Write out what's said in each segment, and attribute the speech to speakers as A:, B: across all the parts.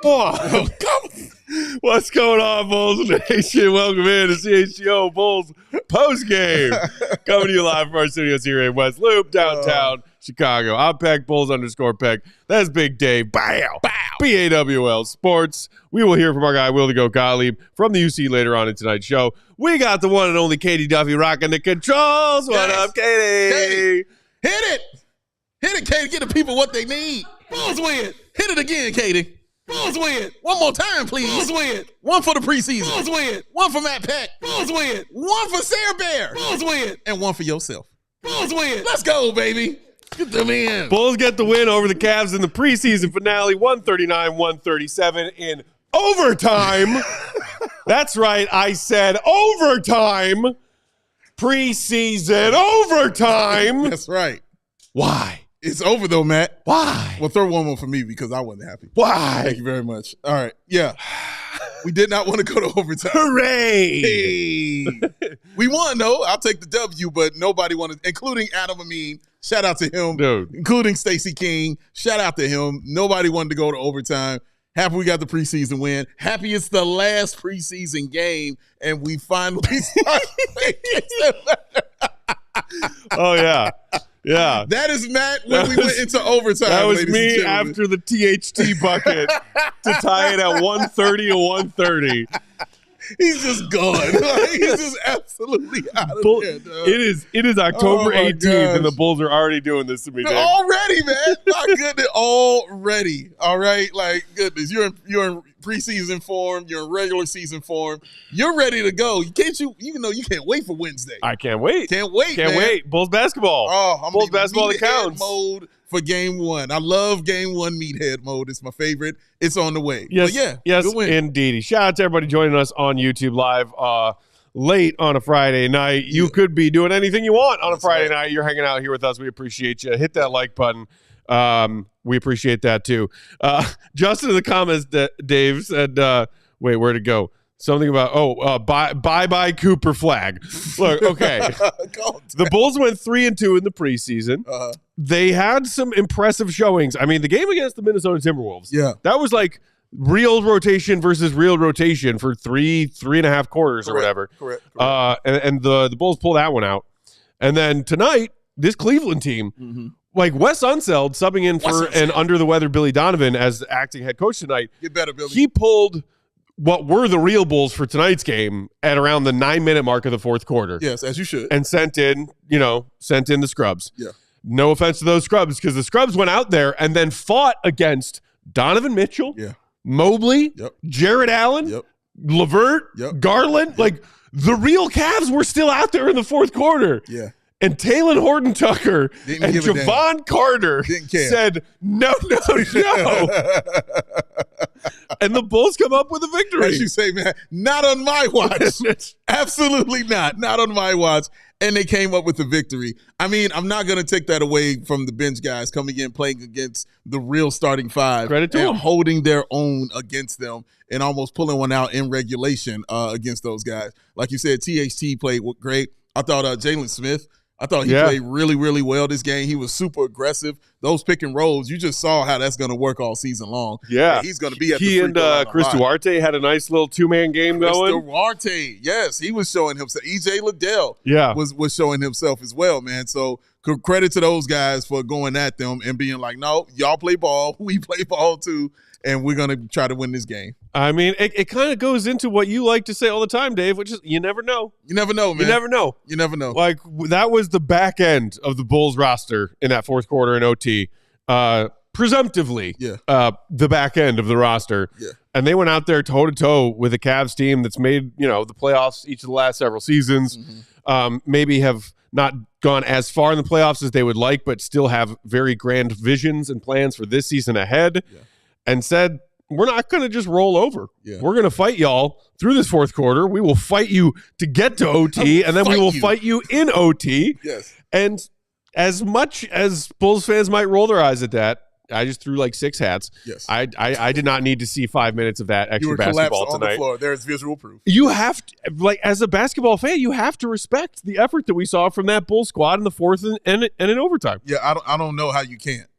A: Oh, what's going on, Bulls Nation? Welcome in to CHGO Bulls postgame. Coming to you live from our studios here in West Loop, downtown Chicago. I'm Peck, Bulls_Peck. That's Big Dave. Bow. BAWL Sports. We will hear from our guy, Will the Go Gottlieb, from the UC later on in tonight's show. We got the one and only Katie Duffy rocking the controls. What up, Katie?
B: Hit it, Katie. Get the people what they need. Bulls win. Hit it again, Katie. Bulls win. One more time, please. Bulls win. One for the preseason. Bulls win. One for Matt Peck. Bulls win. One for Sarah Bear. Bulls win. And one for yourself. Bulls win. Let's go, baby. Get them in.
A: Bulls get the win over the Cavs in the preseason finale, 139-137 in overtime. That's right. I said overtime. Preseason overtime.
B: That's right.
A: Why?
B: It's over, though, Matt.
A: Why?
B: Well, throw one more for me because I wasn't happy.
A: Why?
B: Thank you very much. All right. Yeah. We did not want to go to overtime.
A: Hooray!
B: Hey. We won, though. I'll take the W, but nobody wanted, including Adam Amin. Shout out to him.
A: Dude.
B: Including Stacey King. Shout out to him. Nobody wanted to go to overtime. Happy we got the preseason win. Happy it's the last preseason game, and we finally start
A: Oh, yeah. Yeah.
B: That is Matt when we went into overtime.
A: That was me after the THT bucket to tie it at 130 to 130.
B: He's just gone. He's just absolutely out of there, dog.
A: It is October 18th, and the Bulls are already doing this to me, Dave.
B: Already, man. My goodness, already. All right, like goodness, you're in preseason form. You're in regular season form. You're ready to go. You can't wait for Wednesday.
A: I can't wait.
B: Can't wait.
A: Bulls basketball.
B: Oh, I'm
A: Bulls basketball that counts.
B: Mode for game one. I love game one meathead mode. It's my favorite. It's on the way.
A: Yes,
B: good win.
A: Indeed. Shout out to everybody joining us on YouTube Live late on a Friday night. You could be doing anything you want on a Friday night. You're hanging out here with us. We appreciate you. Hit that like button. We appreciate that too. Justin in the comments, Dave said, wait, where'd it go? Something about, bye Cooper flag. Look, okay. The Bulls went 3-2 in the preseason. They had some impressive showings. I mean, the game against the Minnesota Timberwolves, that was like real rotation versus real rotation for three and a half quarters or whatever.
B: Correct.
A: And the Bulls pulled that one out. And then tonight, this Cleveland team, like Wes Unseld subbing in for an under-the-weather Billy Donovan as acting head coach tonight.
B: Get better, Billy.
A: He pulled what were the real Bulls for tonight's game at around the 9-minute mark of the fourth quarter.
B: Yes, as you should.
A: And sent in the scrubs.
B: Yeah.
A: No offense to those scrubs, because the scrubs went out there and then fought against Donovan Mitchell, Mobley, Jared Allen, LeVert, Garland. Like, the real Cavs were still out there in the fourth quarter.
B: Yeah.
A: And Talen Horton-Tucker and Javon Carter said, no. And the Bulls come up with a victory.
B: As you say, man, not on my watch. Absolutely not. Not on my watch. And they came up with the victory. I mean, I'm not going to take that away from the bench guys coming in, playing against the real starting five.
A: Credit to them.
B: Holding their own against them and almost pulling one out in regulation against those guys. Like you said, THT played great. I thought Jalen Smith, I thought he played really, really well this game. He was super aggressive. Those pick and rolls, you just saw how that's going to work all season long.
A: Yeah.
B: And he's going to be at the
A: free throw line. He and Chris Duarte had a nice little two-man game going.
B: Chris Duarte, yes, he was showing himself. EJ Liddell was showing himself as well, man. So credit to those guys for going at them and being like, no, y'all play ball. We play ball too. And we're going to try to win this game.
A: I mean, it kind of goes into what you like to say all the time, Dave, which is you never know.
B: You never know, man.
A: You never know.
B: You never know.
A: Like, that was the back end of the Bulls roster in that fourth quarter in OT. Presumptively, the back end of the roster.
B: Yeah.
A: And they went out there toe-to-toe with a Cavs team that's made, the playoffs each of the last several seasons. Maybe have not gone as far in the playoffs as they would like, but still have very grand visions and plans for this season ahead. Yeah. And said, we're not going to just roll over. Yeah. We're going to fight y'all through this fourth quarter. We will fight you to get to OT, and then we will fight you in OT.
B: Yes.
A: And as much as Bulls fans might roll their eyes at that, I just threw like 6 hats.
B: Yes.
A: I did not need to see 5 minutes of that extra basketball tonight.
B: On the floor. There's visual proof.
A: You have to, like, as a basketball fan, you have to respect the effort that we saw from that Bulls squad in the fourth and in overtime.
B: Yeah, I don't know how you can't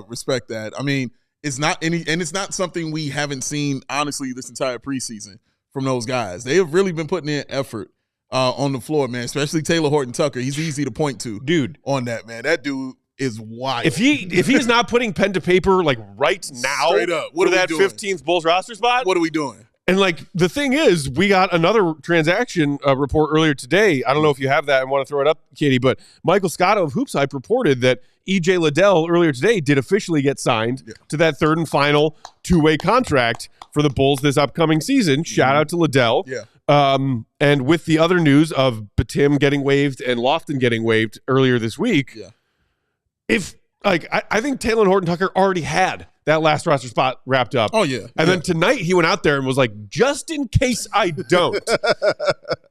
B: respect that. I mean, It's not it's not something we haven't seen, honestly, this entire preseason from those guys. They have really been putting in effort on the floor, man, especially Taylor Horton-Tucker. He's easy to point to,
A: dude,
B: on that, man. That dude is wild.
A: If he's not putting pen to paper like right now for that 15th Bulls roster spot,
B: what are we doing?
A: And like the thing is, we got another transaction report earlier today. I don't know if you have that and want to throw it up, Katie, but Michael Scotto of Hoops Hype reported that EJ Liddell earlier today did officially get signed to that third and final two-way contract for the Bulls this upcoming season. Shout out to Liddell.
B: Yeah.
A: And with the other news of Batum getting waived and Lofton getting waived earlier this week, if like I think Taylor Horton-Tucker already had that last roster spot wrapped up.
B: Oh, yeah.
A: And then tonight he went out there and was like, just in case I don't,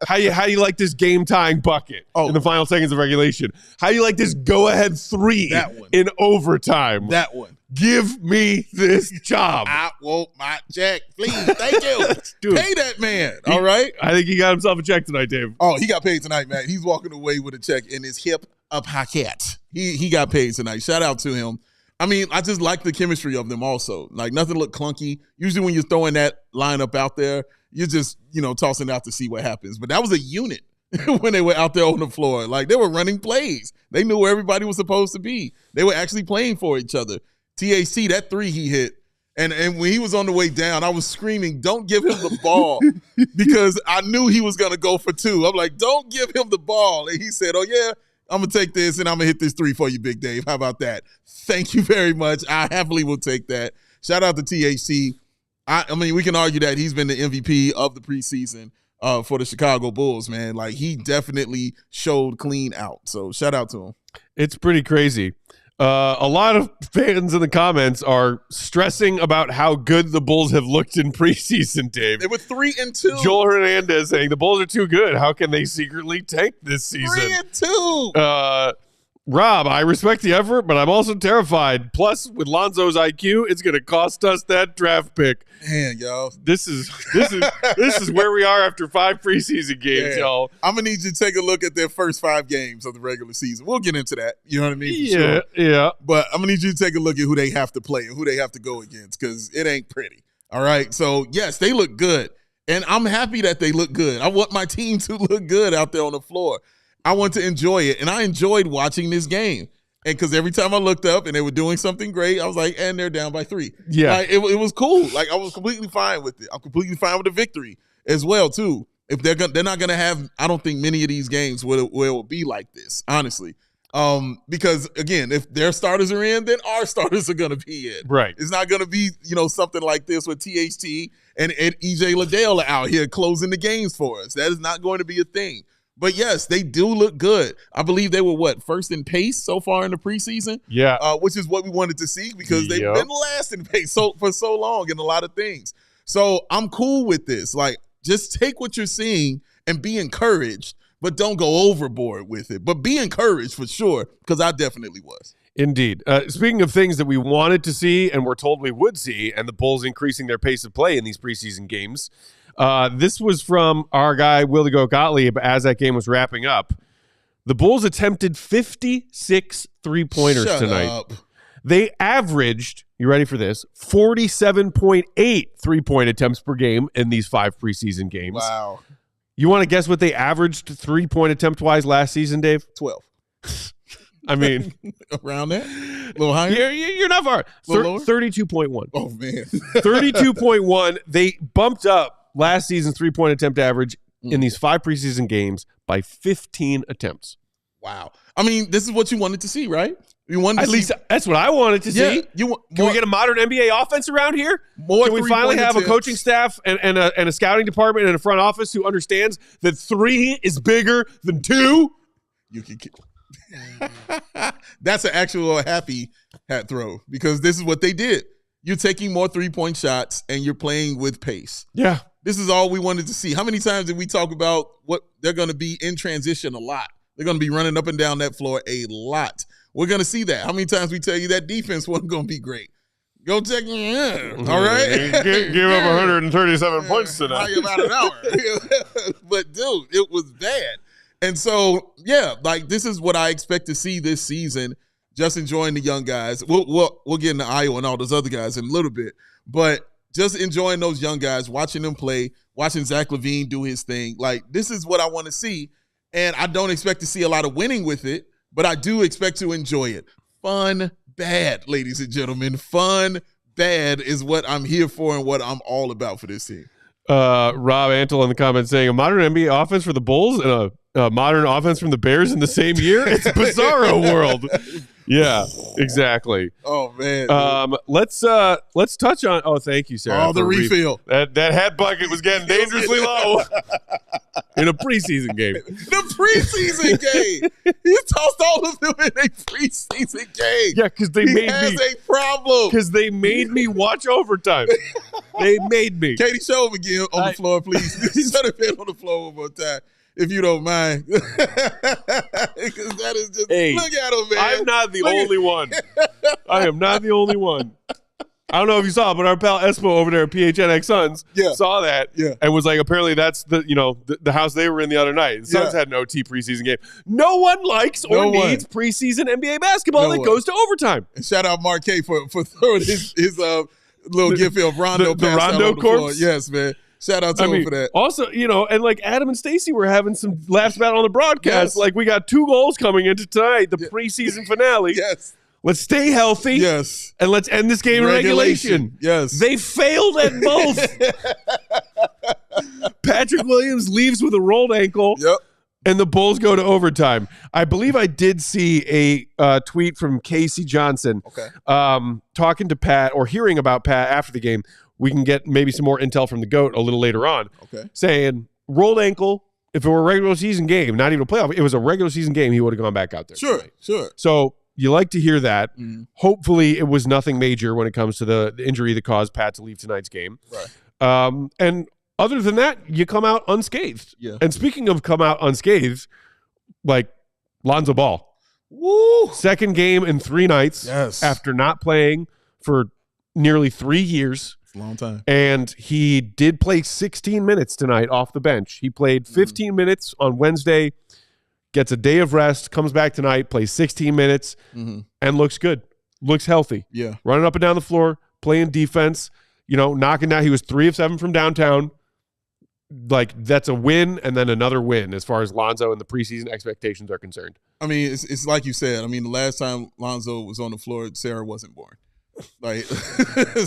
A: how you like this game-tying bucket in the final seconds of regulation? How you like this go-ahead three in overtime?
B: That one.
A: Give me this job.
B: I want my check, please. Thank you. Dude, pay that man, all right?
A: I think he got himself a check tonight, Dave.
B: Oh, he got paid tonight, man. He's walking away with a check in his hip pocket. He got paid tonight. Shout out to him. I mean, I just like the chemistry of them also. Like, nothing looked clunky. Usually when you're throwing that lineup out there, you're just, tossing out to see what happens. But that was a unit when they were out there on the floor. Like, they were running plays. They knew where everybody was supposed to be. They were actually playing for each other. THC, that three he hit, and when he was on the way down, I was screaming, don't give him the ball, because I knew he was going to go for two. I'm like, don't give him the ball. And he said, oh, yeah, I'm going to take this, and I'm going to hit this three for you, Big Dave. How about that? Thank you very much. I happily will take that. Shout out to THC. I mean, we can argue that he's been the MVP of the preseason for the Chicago Bulls, man. Like, he definitely showed clean out. So shout out to him.
A: It's pretty crazy. A lot of fans in the comments are stressing about how good the Bulls have looked in preseason, Dave.
B: They were 3-2.
A: Joel Hernandez saying the Bulls are too good. How can they secretly tank this season?
B: 3-2.
A: Rob, I respect the effort, but I'm also terrified. Plus, with Lonzo's IQ, it's going to cost us that draft pick.
B: Man, y'all.
A: This is where we are after 5 preseason games, y'all.
B: I'm going to need you to take a look at their first 5 games of the regular season. We'll get into that. You know what I mean?
A: Yeah.
B: But I'm going to need you to take a look at who they have to play and who they have to go against, because it ain't pretty. All right? So, yes, they look good. And I'm happy that they look good. I want my team to look good out there on the floor. I want to enjoy it, and I enjoyed watching this game. And because every time I looked up and they were doing something great, I was like, and they're down by 3.
A: Yeah.
B: Like, it was cool. Like, I was completely fine with it. I'm completely fine with the victory as well, too. If they're not going to have, I don't think many of these games where it will be like this, honestly. Because, again, if their starters are in, then our starters are going to be in.
A: Right.
B: It's not going to be, something like this with THT and EJ Liddell out here closing the games for us. That is not going to be a thing. But, yes, they do look good. I believe they were, first in pace so far in the preseason?
A: Yeah.
B: Which is what we wanted to see, because they've been last in pace for so long in a lot of things. So I'm cool with this. Like, just take what you're seeing and be encouraged, but don't go overboard with it. But be encouraged for sure, because I definitely was.
A: Indeed. Speaking of things that we wanted to see and were told we would see, and the Bulls increasing their pace of play in these preseason games, this was from our guy, Willie Gottlieb, as that game was wrapping up. The Bulls attempted 56 three-pointers tonight.
B: Up.
A: They averaged, you ready for this, 47.8 three-point attempts per game in these 5 preseason games.
B: Wow.
A: You want to guess what they averaged three-point attempt-wise last season, Dave?
B: 12.
A: I mean,
B: around there? A little higher?
A: You're not far. 32.1.
B: Oh, man.
A: 32.1. They bumped up last season's three-point attempt average in these 5 preseason games by 15 attempts.
B: Wow. I mean, this is what you wanted to see, right? You wanted
A: At least that's what I wanted to see.
B: Can
A: we get a modern NBA offense around here? Can we finally have a coaching staff and a scouting department and a front office who understands that 3 is bigger than 2?
B: You can That's an actual happy hat throw, because this is what they did. You're taking more 3-point shots and you're playing with pace.
A: Yeah.
B: This is all we wanted to see. How many times did we talk about what they're going to be in transition? A lot. They're going to be running up and down that floor a lot. We're going to see that. How many times we tell you that defense wasn't going to be great? Go check in. All right?
A: Give up 137 points tonight.
B: About an hour. But, dude, it was bad. And so, yeah, like, this is what I expect to see this season. just enjoying the young guys. We'll get into Ayo and all those other guys in a little bit, but just enjoying those young guys, watching them play, watching Zach LaVine do his thing. Like, this is what I want to see, and I don't expect to see a lot of winning with it, but I do expect to enjoy it. Fun, bad, ladies and gentlemen. Fun, bad is what I'm here for and what I'm all about for this team.
A: Rob Antle in the comments saying a modern NBA offense for the Bulls and a modern offense from the Bears in the same year. It's bizarro world. Yeah, exactly.
B: Oh man.
A: Let's touch on. Oh, thank you, Sarah.
B: Oh, the refill.
A: That hat bucket was getting dangerously low in a preseason game.
B: The preseason game. He tossed all of them in a preseason game.
A: Yeah, because he has
B: a problem.
A: Because they made me watch overtime. They made me.
B: Katie, show him again on the floor, please. He's trying to fit on the floor one more time, if you don't mind. Because that is just, look at him, man.
A: I'm not the only one. I am not the only one. I don't know if you saw, but our pal Espo over there at PHNX Suns saw that and was like, apparently that's the house they were in the other night. The Suns had an OT preseason game. No one likes or needs preseason NBA basketball that goes to overtime.
B: And shout out Mark K for throwing his little gift of Rondo
A: the Rondo corpse.
B: Yes, man. Shout out to him for that.
A: Also, and like Adam and Stacey were having some laughs about it on the broadcast. Like, we got 2 goals coming into tonight, the preseason finale.
B: Yes.
A: Let's stay healthy.
B: Yes.
A: And let's end this game in regulation.
B: Yes.
A: They failed at both. Patrick Williams leaves with a rolled ankle.
B: Yep.
A: And the Bulls go to overtime. I believe I did see a tweet from Casey Johnson talking to Pat or hearing about Pat after the game. We can get maybe some more intel from the GOAT a little later on. Okay. Saying rolled ankle, if it were a regular season game, not even a playoff, it was a regular season game, he would have gone back out there.
B: Sure.
A: So you like to hear that. Hopefully it was nothing major when it comes to the injury that caused Pat to leave tonight's game.
B: Right.
A: And other than that, you come out unscathed. Yeah. And speaking of come out unscathed, like Lonzo Ball.
B: Woo!
A: Second game in 3 nights after not playing for nearly 3 years.
B: It's a long time.
A: And he did play 16 minutes tonight off the bench. He played 15 minutes on Wednesday, gets a day of rest, comes back tonight, plays 16 minutes, and looks good. Looks healthy.
B: Yeah.
A: Running up and down the floor, playing defense, knocking down. He was 3 of 7 from downtown. Like, that's a win and then another win as far as Lonzo and the preseason expectations are concerned.
B: I mean, it's like you said. I mean, the last time Lonzo was on the floor, Sarah wasn't born. Like,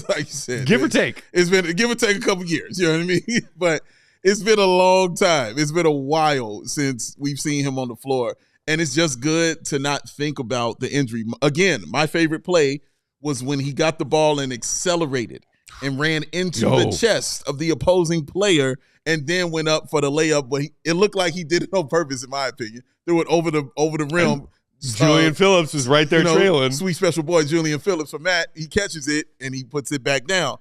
B: like you said.
A: Give or take.
B: It's been give or take a couple years. You know what I mean? But it's been a long time. It's been a while since we've seen him on the floor. And it's just good to not think about the injury. Again, my favorite play was when he got the ball and accelerated and ran into the chest of the opposing player and then went up for the layup. But it looked like he did it on purpose, in my opinion. Threw it over the rim.
A: And Julian Phillips was right there trailing.
B: Sweet special boy Julian Phillips from Matt. He catches it and he puts it back down.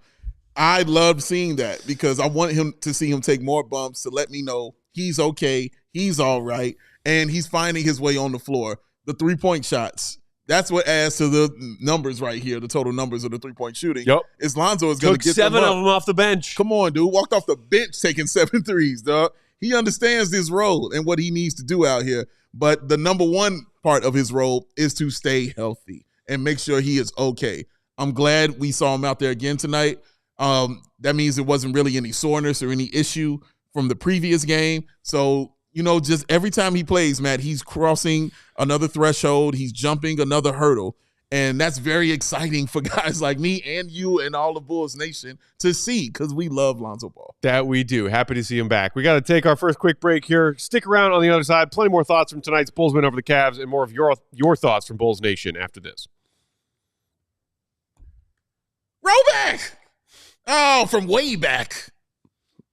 B: I love seeing that because I want him to see him take more bumps to let me know he's okay, he's all right, and he's finding his way on the floor. The 3-point shots. That's what adds to the numbers right here, the total numbers of the 3-point shooting.
A: Yep.
B: Is Lonzo is going to get
A: 7 of them off the bench.
B: Come on, dude. Walked off the bench taking 7 threes, dog. He understands this role and what he needs to do out here. But the number one part of his role is to stay healthy and make sure he is okay. I'm glad we saw him out there again tonight. That means there wasn't really any soreness or any issue from the previous game. So, just every time he plays, Matt, he's crossing another threshold. He's jumping another hurdle. And that's very exciting for guys like me and you and all of Bulls Nation to see because we love Lonzo Ball.
A: That we do. Happy to see him back. We got to take our first quick break here. Stick around on the other side. Plenty more thoughts from tonight's Bulls win over the Cavs and more of your thoughts from Bulls Nation after this.
B: Roll back! Oh, from way back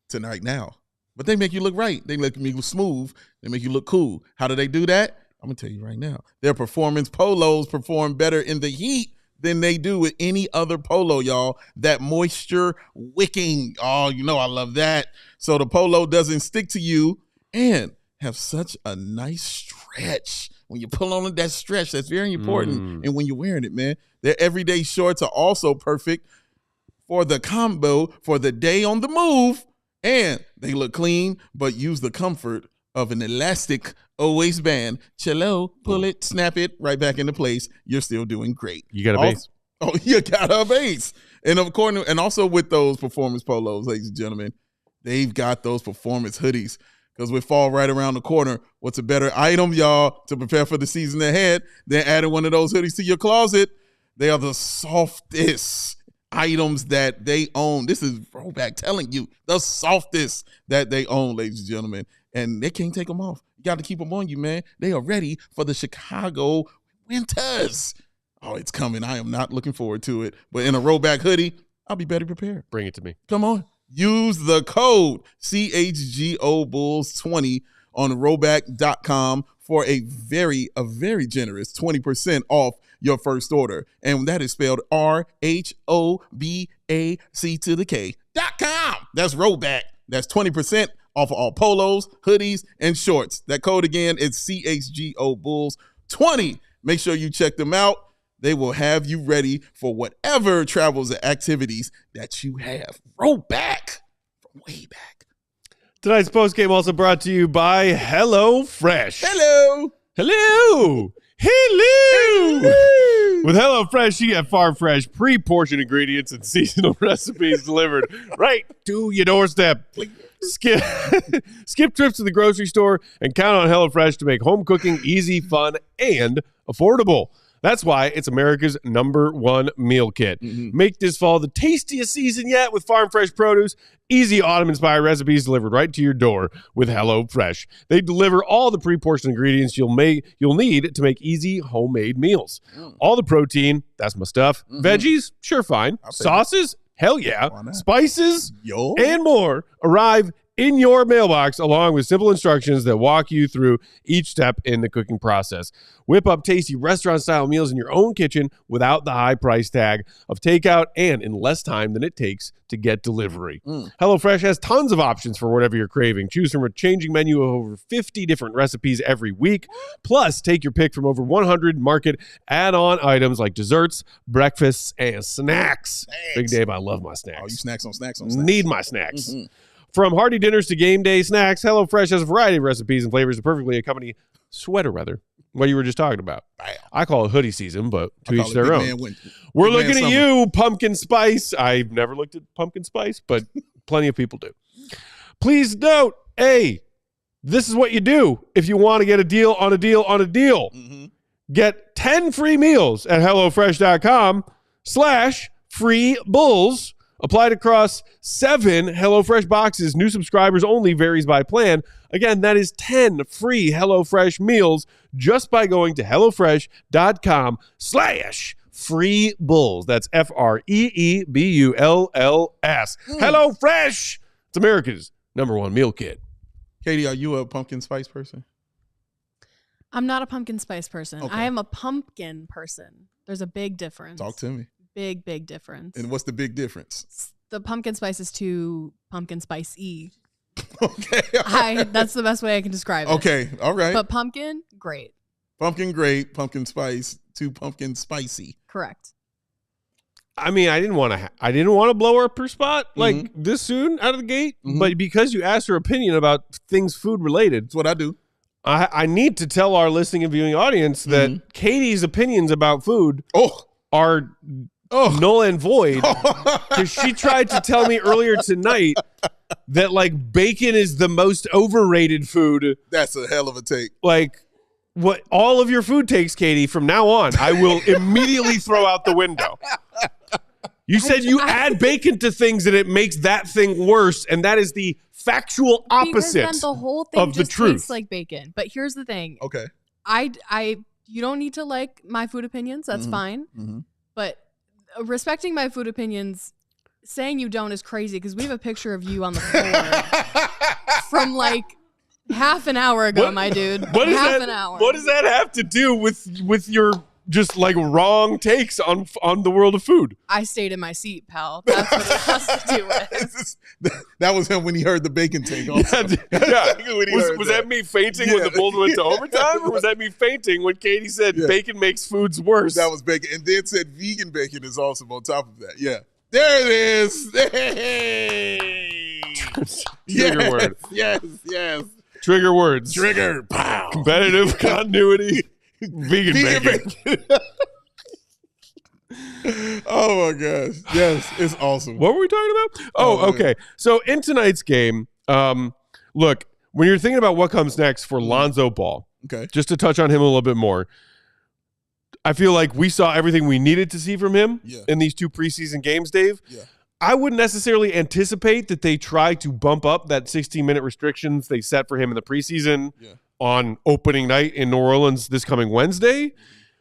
B: tonight now. But they make you look right. They make you look smooth. They make you look cool. How do they do that? I'm going to tell you right now. Their performance polos perform better in the heat than they do with any other polo, y'all. That moisture wicking. Oh, I love that. So the polo doesn't stick to you and have such a nice stretch. When you pull on that stretch, that's very important. And when you're wearing it, man, their everyday shorts are also perfect for the combo for the day on the move. And they look clean, but use the comfort of an elastic a waistband. Cello, pull it, snap it right back into place. You're still doing great.
A: You got a base.
B: Oh, you got a base. And also with those performance polos, ladies and gentlemen, they've got those performance hoodies. Because with fall right around the corner, what's a better item, y'all, to prepare for the season ahead than adding one of those hoodies to your closet? They are the softest items that they own. This is Throwback telling you, the softest that they own, ladies and gentlemen. And they can't take them off. You got to keep them on you, man. They are ready for the Chicago winters. Oh, it's coming. I am not looking forward to it. But in a rollback hoodie, I'll be better prepared.
A: Bring it to me.
B: Come on. Use the code CHGO Bulls 20 on rollback.com for a very generous 20% off your first order. And that is spelled RHOBAC.com. That's rollback. That's 20% off of all polos, hoodies, and shorts. That code again is CHGO Bulls 20. Make sure you check them out. They will have you ready for whatever travels and activities that you have. Roll back from way back.
A: Tonight's postgame also brought to you by HelloFresh.
B: Hello.
A: Hello. Hello. With HelloFresh, you get farm fresh, pre-portioned ingredients and seasonal recipes delivered right to your doorstep. Skip trips to the grocery store and count on HelloFresh to make home cooking easy, fun, and affordable. That's why it's America's #1 meal kit. Mm-hmm. Make this fall the tastiest season yet with farm fresh produce, easy autumn-inspired recipes delivered right to your door with HelloFresh. They deliver all the pre-portioned ingredients you'll need to make easy homemade meals. All the protein, that's my stuff. Veggies, sure fine. Sauces, hell yeah. Spices, and more arrive in your mailbox, along with simple instructions that walk you through each step in the cooking process. Whip up tasty restaurant-style meals in your own kitchen without the high price tag of takeout and in less time than it takes to get delivery. HelloFresh has tons of options for whatever you're craving. Choose from a changing menu of over 50 different recipes every week. Plus, take your pick from over 100 market add-on items like desserts, breakfasts, and snacks. Big Dave, I love my snacks.
B: Oh, you snacks on snacks.
A: Need my snacks. From hearty dinners to game day snacks, HelloFresh has a variety of recipes and flavors to perfectly accompany sweater weather, what you were just talking about. I call it hoodie season, but to each their own. We're looking at you, pumpkin spice. I've never looked at pumpkin spice, but plenty of people do. Please note, this is what you do if you want to get a deal on a deal on a deal. Get 10 free meals at HelloFresh.com/free bulls. Applied across 7 HelloFresh boxes. New subscribers only, varies by plan. Again, that is 10 free HelloFresh meals just by going to HelloFresh.com/free bulls. That's FREEBULLS. HelloFresh. It's America's #1 meal kit.
B: Katie, are you a pumpkin spice person?
C: I'm not a pumpkin spice person.
B: Okay.
C: I am a pumpkin person. There's a big difference.
B: Talk to me.
C: Big difference.
B: And what's the big difference?
C: The pumpkin spice is too pumpkin spicy.
B: Okay.
C: That's the best way I can describe it.
B: Okay. All right.
C: But pumpkin, great.
B: Pumpkin, great. Pumpkin spice, too pumpkin spicy.
C: Correct.
A: I mean, I didn't want to blow up her spot like this soon out of the gate, but because you asked her opinion about things food related,
B: that's what I do.
A: I need to tell our listening and viewing audience that Katie's opinions about food are null and void, because she tried to tell me earlier tonight that like bacon is the most overrated food.
B: That's a hell of a take.
A: Like, what all of your food takes, Katie, from now on, I will immediately throw out the window. You said you add bacon to things and it makes that thing worse, and that is the factual opposite
C: then the whole thing
A: of the
C: just
A: truth.
C: Tastes like bacon. But here's the thing.
B: Okay.
C: You don't need to like my food opinions. That's fine. But respecting my food opinions, saying you don't is crazy, because we have a picture of you on the floor from like half an hour ago, my dude. Half an hour.
A: What does that have to do with your just like wrong takes on the world of food?
C: I stayed in my seat, pal. That's what it has to do with.
B: That was him when he heard the bacon take. Also.
A: Was that me fainting when the Bulls went to overtime, or was that me fainting when Katie said bacon makes foods worse?
B: That was bacon, and then said vegan bacon is awesome on top of that. Yeah, there it is. Hey.
A: Trigger word.
B: Yes.
A: Trigger words.
B: Trigger. Pow.
A: Competitive continuity. Vegan bacon.
B: Oh my gosh. Yes, it's awesome.
A: What were we talking about? Oh, okay. So in tonight's game, look, when you're thinking about what comes next for Lonzo Ball,
B: okay,
A: just to touch on him a little bit more, I feel like we saw everything we needed to see from him in these 2 preseason games, Dave.
B: Yeah.
A: I wouldn't necessarily anticipate that they try to bump up that 16-minute restrictions they set for him in the preseason on opening night in New Orleans this coming Wednesday.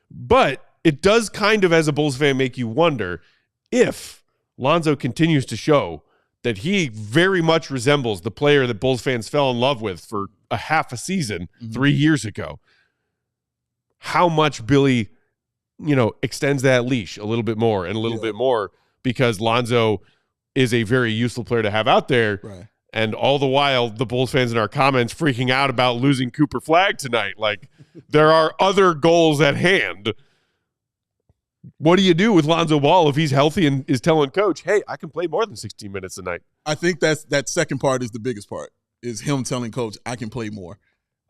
A: But it does kind of, as a Bulls fan, make you wonder if Lonzo continues to show that he very much resembles the player that Bulls fans fell in love with for a half a season 3 years ago. How much Billy, extends that leash a little bit more and a little bit more, because Lonzo is a very useful player to have out there.
B: Right.
A: And all the while, the Bulls fans in our comments freaking out about losing Cooper Flagg tonight. Like, there are other goals at hand. What do you do with Lonzo Ball if he's healthy and is telling coach, hey, I can play more than 16 minutes a night?
B: I think that second part is the biggest part, is him telling coach, I can play more.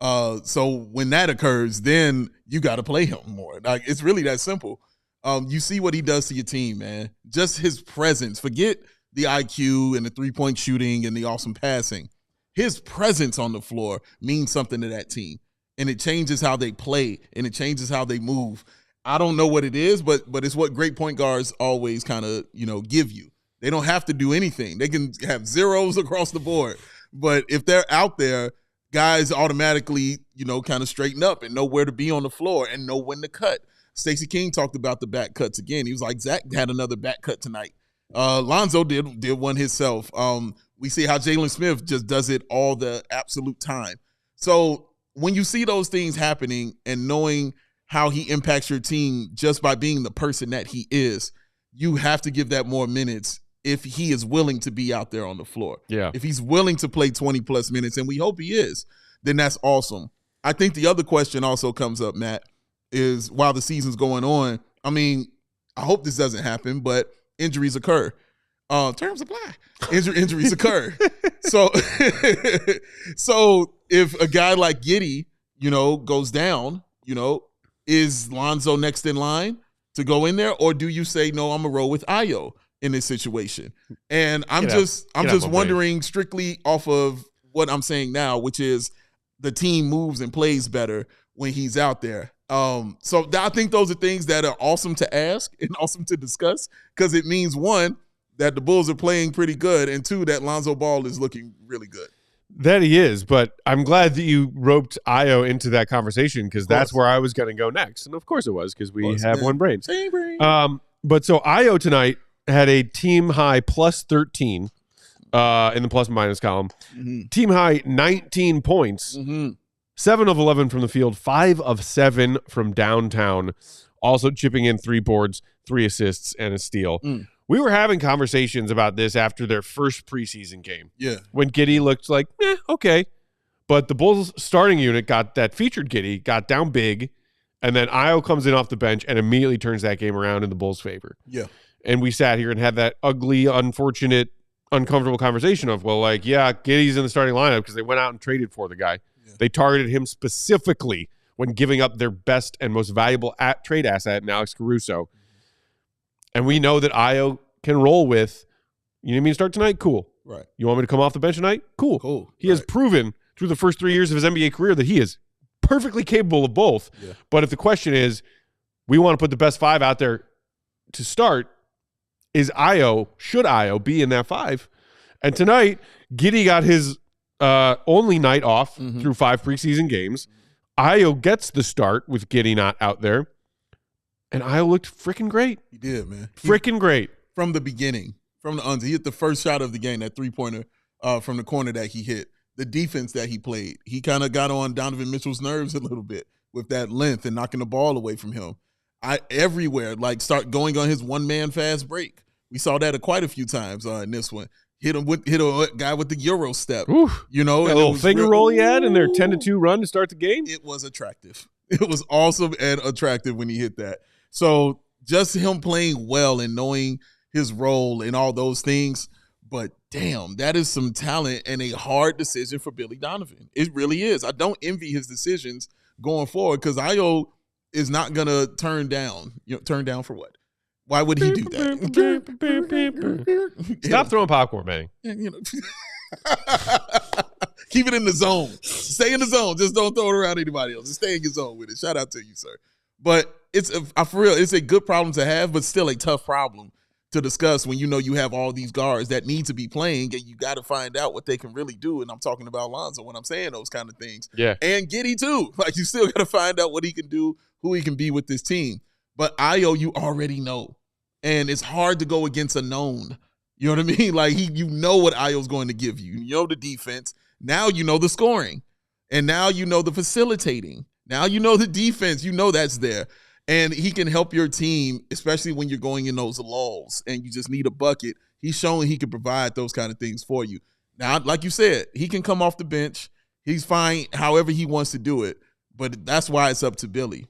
B: So when that occurs, then you got to play him more. Like, it's really that simple. You see what he does to your team, man. Just his presence. Forget the IQ and the three-point shooting and the awesome passing. His presence on the floor means something to that team. And it changes how they play, and it changes how they move. I don't know what it is, but it's what great point guards always kind of, give you. They don't have to do anything. They can have zeros across the board. But if they're out there, guys automatically, kind of straighten up and know where to be on the floor and know when to cut. Stacey King talked about the back cuts again. He was like, Zach had another back cut tonight. Lonzo did one himself. We see how Jalen Smith just does it all the absolute time. So when you see those things happening and knowing how he impacts your team just by being the person that he is, you have to give that more minutes if he is willing to be out there on the floor.
A: Yeah.
B: If he's willing to play 20-plus minutes, and we hope he is, then that's awesome. I think the other question also comes up, Matt, is while the season's going on, I mean, I hope this doesn't happen, but injuries occur. Terms apply. Injuries occur. So if a guy like Giddey, goes down, is Lonzo next in line to go in there? Or do you say, no, I'm going to roll with Ayo in this situation? And I'm just wondering, strictly off of what I'm saying now, which is the team moves and plays better when he's out there. So I think those are things that are awesome to ask and awesome to discuss, because it means, one, that the Bulls are playing pretty good, and two, that Lonzo Ball is looking really good.
A: That he is, but I'm glad that you roped Ayo into that conversation, because that's where I was going to go next. And of course it was, because we have one brain.
B: Same brain.
A: But so Ayo tonight had a team high plus 13 in the plus minus column. Mm-hmm. Team high 19 points. Mm-hmm. 7 of 11 from the field, 5 of 7 from downtown, also chipping in 3 boards, 3 assists, and a steal. We were having conversations about this after their first preseason game.
B: Yeah.
A: When Giddey looked like, okay. But the Bulls starting unit got featured Giddey, got down big, and then Ayo comes in off the bench and immediately turns that game around in the Bulls' favor.
B: Yeah.
A: And we sat here and had that ugly, unfortunate, uncomfortable conversation of, Giddey's in the starting lineup because they went out and traded for the guy. They targeted him specifically when giving up their best and most valuable trade asset in Alex Caruso. And we know that Ayo can roll with, you need me to start tonight? Cool.
B: Right.
A: You want me to come off the bench tonight? Cool. He has proven through the first 3 years of his NBA career that he is perfectly capable of both. Yeah. But if the question is, we want to put the best 5 out there to start, should Ayo be in that 5? And tonight, Giddey got his only night off through 5 preseason games. Ayo gets the start with Giddey not out there. And Ayo looked freaking great.
B: He did, man.
A: Freaking great.
B: From the beginning, from the he hit the first shot of the game, that three-pointer from the corner that he hit. The defense that he played, he kind of got on Donovan Mitchell's nerves a little bit with that length and knocking the ball away from him. Everywhere, start going on his one-man fast break. We saw that quite a few times in this one. Hit a guy with the Euro step.
A: Oof.
B: That
A: little finger roll he had in their 10-2 run to start the game.
B: It was attractive. It was awesome and attractive when he hit that. So just him playing well and knowing his role and all those things. But damn, that is some talent and a hard decision for Billy Donovan. It really is. I don't envy his decisions going forward because Ayo is not gonna turn down. Turn down for what? Why would he do that?
A: Stop throwing popcorn, man.
B: Keep it in the zone. Stay in the zone. Just don't throw it around anybody else. Just stay in your zone with it. Shout out to you, sir. But for real, it's a good problem to have, but still a tough problem to discuss when you have all these guards that need to be playing, and you got to find out what they can really do. And I'm talking about Lonzo when I'm saying those kind of things.
A: Yeah.
B: And Giddey too. Like, you still got to find out what he can do, who he can be with this team. But Ayo, you already know. And it's hard to go against a known. You know what I mean? Like, you know what Ayo's going to give you. You know the defense. Now you know the scoring. And now you know the facilitating. Now you know the defense. You know that's there. And he can help your team, especially when you're going in those lulls and you just need a bucket. He's shown he can provide those kind of things for you. Now, like you said, he can come off the bench. He's fine however he wants to do it. But that's why it's up to Billy.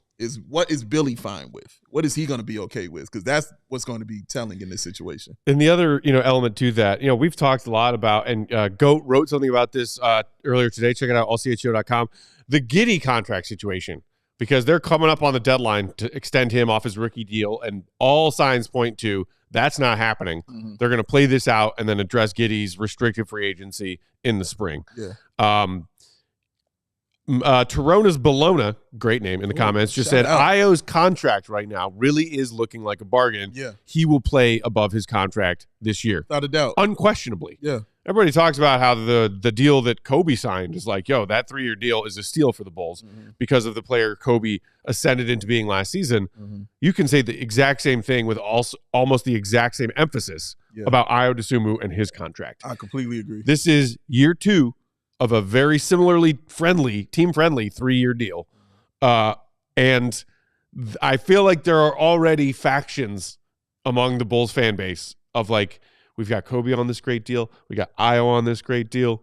B: What is Billy fine with? What is he going to be okay with? Because that's what's going to be telling in this situation.
A: And the other, element to that, we've talked a lot about, and Goat wrote something about this earlier today. Check it out, allchgo.com. The Giddey contract situation, because they're coming up on the deadline to extend him off his rookie deal, and all signs point to that's not happening. Mm-hmm. They're going to play this out and then address Giddey's restricted free agency in the spring.
B: Yeah.
A: Toronto's Bologna, great name in the comments, just said Ayo's contract right now really is looking like a bargain.
B: Yeah.
A: He will play above his contract this year.
B: Without a doubt.
A: Unquestionably.
B: Yeah.
A: Everybody talks about how the deal that Kobe signed is like, that 3-year deal is a steal for the Bulls because of the player Kobe ascended into being last season. Mm-hmm. You can say the exact same thing with almost the exact same emphasis about Ayo Dosunmu and his contract.
B: I completely agree.
A: This is year 2 of a very similarly team-friendly 3-year deal. And I feel like there are already factions among the Bulls fan base of like, we've got Kobe on this great deal. We got Ayo on this great deal.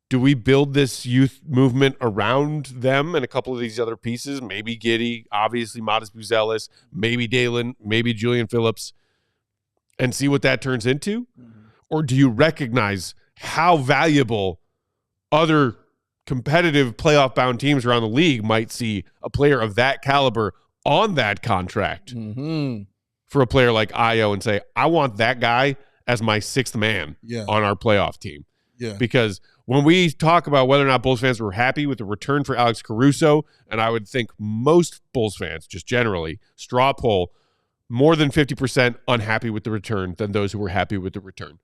A: Do we build this youth movement around them and a couple of these other pieces? Maybe Giddey, obviously Modest Buzelis, maybe Dalen, maybe Julian Phillips, and see what that turns into? Mm-hmm. Or do you recognize how valuable other competitive playoff-bound teams around the league might see a player of that caliber on that contract for a player like Ayo and say, I want that guy as my 6th man on our playoff team?
B: Yeah.
A: Because when we talk about whether or not Bulls fans were happy with the return for Alex Caruso, and I would think most Bulls fans, just generally, straw poll, more than 50% unhappy with the return than those who were happy with the return.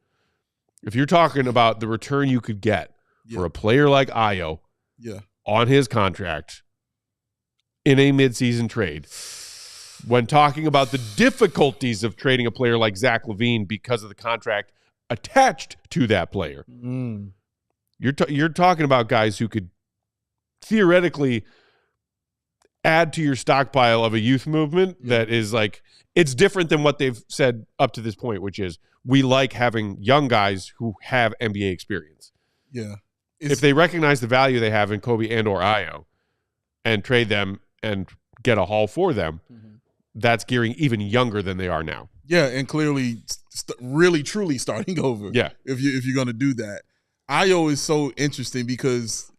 A: If you're talking about the return you could get for a player like Ayo on his contract in a midseason trade, when talking about the difficulties of trading a player like Zach LaVine because of the contract attached to that player, you're talking about guys who could theoretically add to your stockpile of a youth movement that is like, it's different than what they've said up to this point, which is we like having young guys who have NBA experience.
B: Yeah.
A: If they recognize the value they have in Kobe and or Ayo and trade them and get a haul for them, that's gearing even younger than they are now.
B: Yeah, and clearly really, truly starting over.
A: Yeah.
B: If you're going to do that. Ayo is so interesting because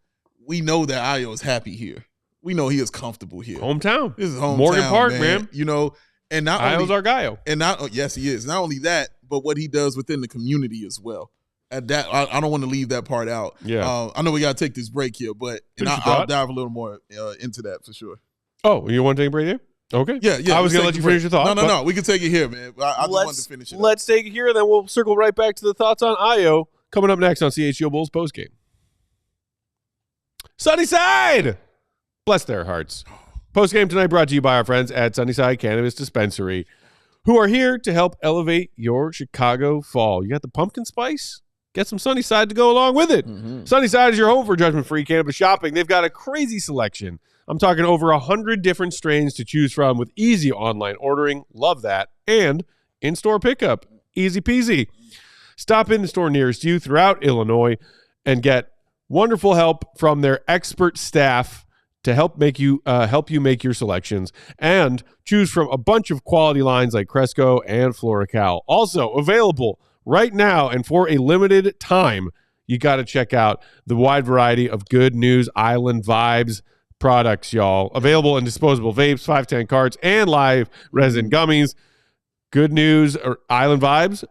B: we know that Ayo is happy here. We know he is comfortable here.
A: Hometown.
B: This is hometown,
A: Morgan Park, man.
B: And not
A: Ayo's
B: only,
A: our guy.
B: And yes, he is. Not only that, but what he does within the community as well. At that, I don't want to leave that part out.
A: Yeah,
B: I know we got to take this break here, but I'll dive a little more into that for sure.
A: Oh, you want to take a break here? Okay.
B: Yeah.
A: I was going to let you finish your thought.
B: No. We can take it here, man. I just wanted to finish it.
A: Let's take it here, and then we'll circle right back to the thoughts on Ayo coming up next on CHGO Bulls Postgame. Sunnyside! Bless their hearts. Postgame tonight brought to you by our friends at Sunnyside Cannabis Dispensary, who are here to help elevate your Chicago fall. You got the pumpkin spice? Get some Sunnyside to go along with it. Sunnyside is your home for judgment-free cannabis shopping. They've got a crazy selection. I'm talking over 100 different strains to choose from with easy online ordering. Love that. And in-store pickup. Easy peasy. Stop in the store nearest you throughout Illinois and get wonderful help from their expert staff to help you make your selections and choose from a bunch of quality lines like Cresco and Floracal. Also available right now, and for a limited time, you got to check out the wide variety of Good News Island Vibes products, y'all. Available in disposable vapes, 510 carts, and live resin gummies. Good News or Island Vibes.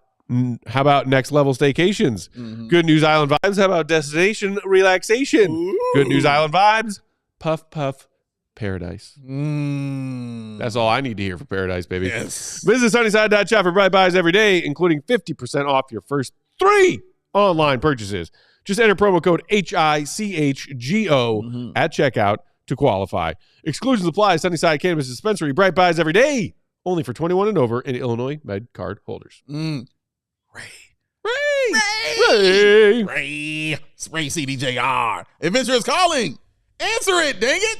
A: How about next level staycations? Good News Island Vibes. How about destination relaxation? Ooh. Good News Island Vibes. Puff, puff, paradise. That's all I need to hear for paradise, baby.
B: Yes.
A: Visit Sunnyside.shop for bright buys every day, including 50% off your first 3 online purchases. Just enter promo code HICHGO at checkout to qualify. Exclusions apply. Sunnyside Cannabis Dispensary. Bright buys every day. Only for 21 and over in Illinois Med card holders.
B: Ray CDJR. Adventure is calling. Answer it, dang it.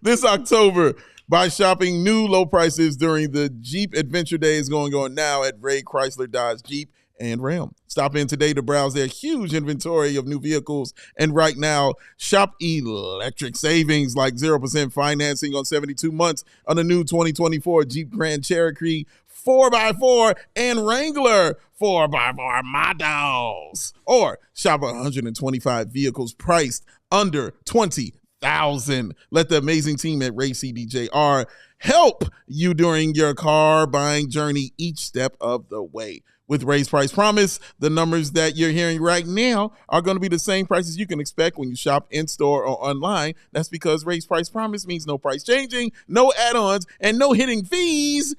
B: This October by shopping new low prices during the Jeep Adventure Days going on now at Ray Chrysler Dodge Jeep and Ram. Stop in today to browse their huge inventory of new vehicles. And right now, shop electric savings like 0% financing on 72 months on the new 2024 Jeep Grand Cherokee 4x4 and Wrangler 4x4 models. Or shop 125 vehicles priced under $20,000. Let the amazing team at Ray CDJR help you during your car buying journey each step of the way. With Ray's Price Promise, the numbers that you're hearing right now are going to be the same prices you can expect when you shop in-store or online. That's because Ray's Price Promise means no price changing, no add-ons, and no hitting fees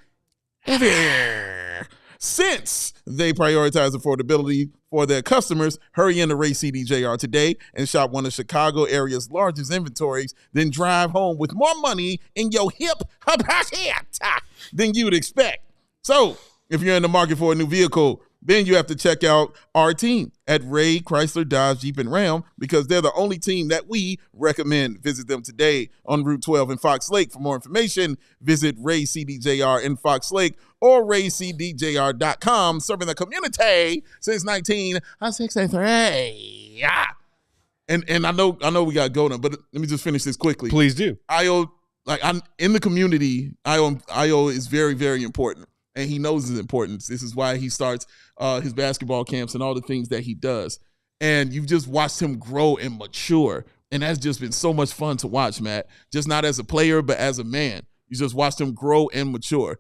B: ever. Since they prioritize affordability for their customers, hurry into Ray CDJR today and shop one of Chicago area's largest inventories, then drive home with more money in your hip pocket than you'd expect. So, if you're in the market for a new vehicle, then you have to check out our team at Ray Chrysler Dodge Jeep and Ram because they're the only team that we recommend. Visit them today on Route 12 in Fox Lake. For more information, visit Ray CDJR in Fox Lake or raycdjr.com, serving the community since 1963. Yeah. And I know we got to go now, but let me just finish this quickly.
A: Please do.
B: I'm in the community. Ayo is very, very important. And he knows his importance. This is why he starts his basketball camps and all the things that he does. And you've just watched him grow and mature. And that's just been so much fun to watch, Matt. Just not as a player, but as a man. You just watched him grow and mature.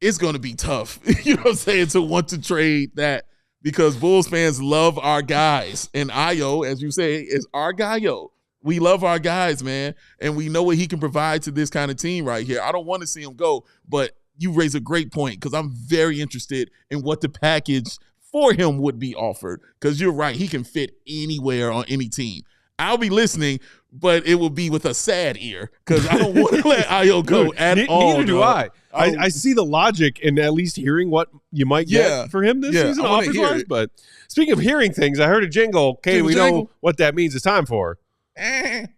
B: It's going to be tough, you know what I'm saying, to want to trade that because Bulls fans love our guys. And Ayo, as you say, is our guy-yo. We love our guys, man. And we know what he can provide to this kind of team right here. I don't want to see him go, but you raise a great point because I'm very interested in what the package for him would be offered because you're right. He can fit anywhere on any team. I'll be listening, but it will be with a sad ear because I don't want to let Ayo go at all.
A: Neither do I. I see the logic in at least hearing what you might get for him this season offers-wise. But speaking of hearing things, I heard a jingle. Okay, we know what that means. It's time for.
D: That's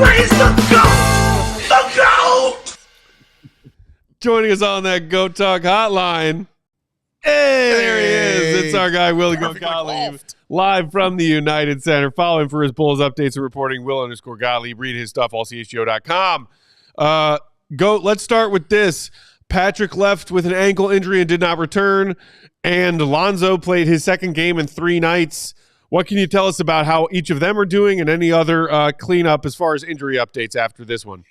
D: where it's the GOAT! The GOAT!
A: Joining us on that GOAT Talk hotline. Hey, there he is. It's our guy, Willie Gottlieb, live from the United Center. Follow him for his Bulls updates and reporting, Will_Gottlieb. Read his stuff, allchgo.com. GOAT, let's start with this. Patrick left with an ankle injury and did not return, and Lonzo played his second game in 3 nights. What can you tell us about how each of them are doing and any other cleanup as far as injury updates after this one?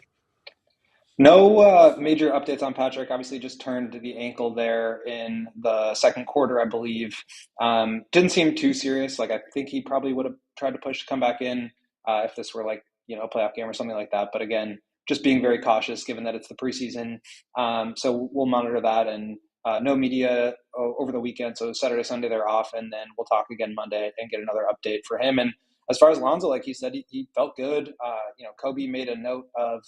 E: No major updates on Patrick. Obviously just turned the ankle there in the second quarter, I believe. Didn't seem too serious. I think he probably would have tried to push to come back in if this were a playoff game or something like that. But again, just being very cautious given that it's the preseason. So we'll monitor that and no media over the weekend. So Saturday, Sunday, they're off. And then we'll talk again Monday and get another update for him. And as far as Lonzo, like he said, he felt good. Kobe made a note of,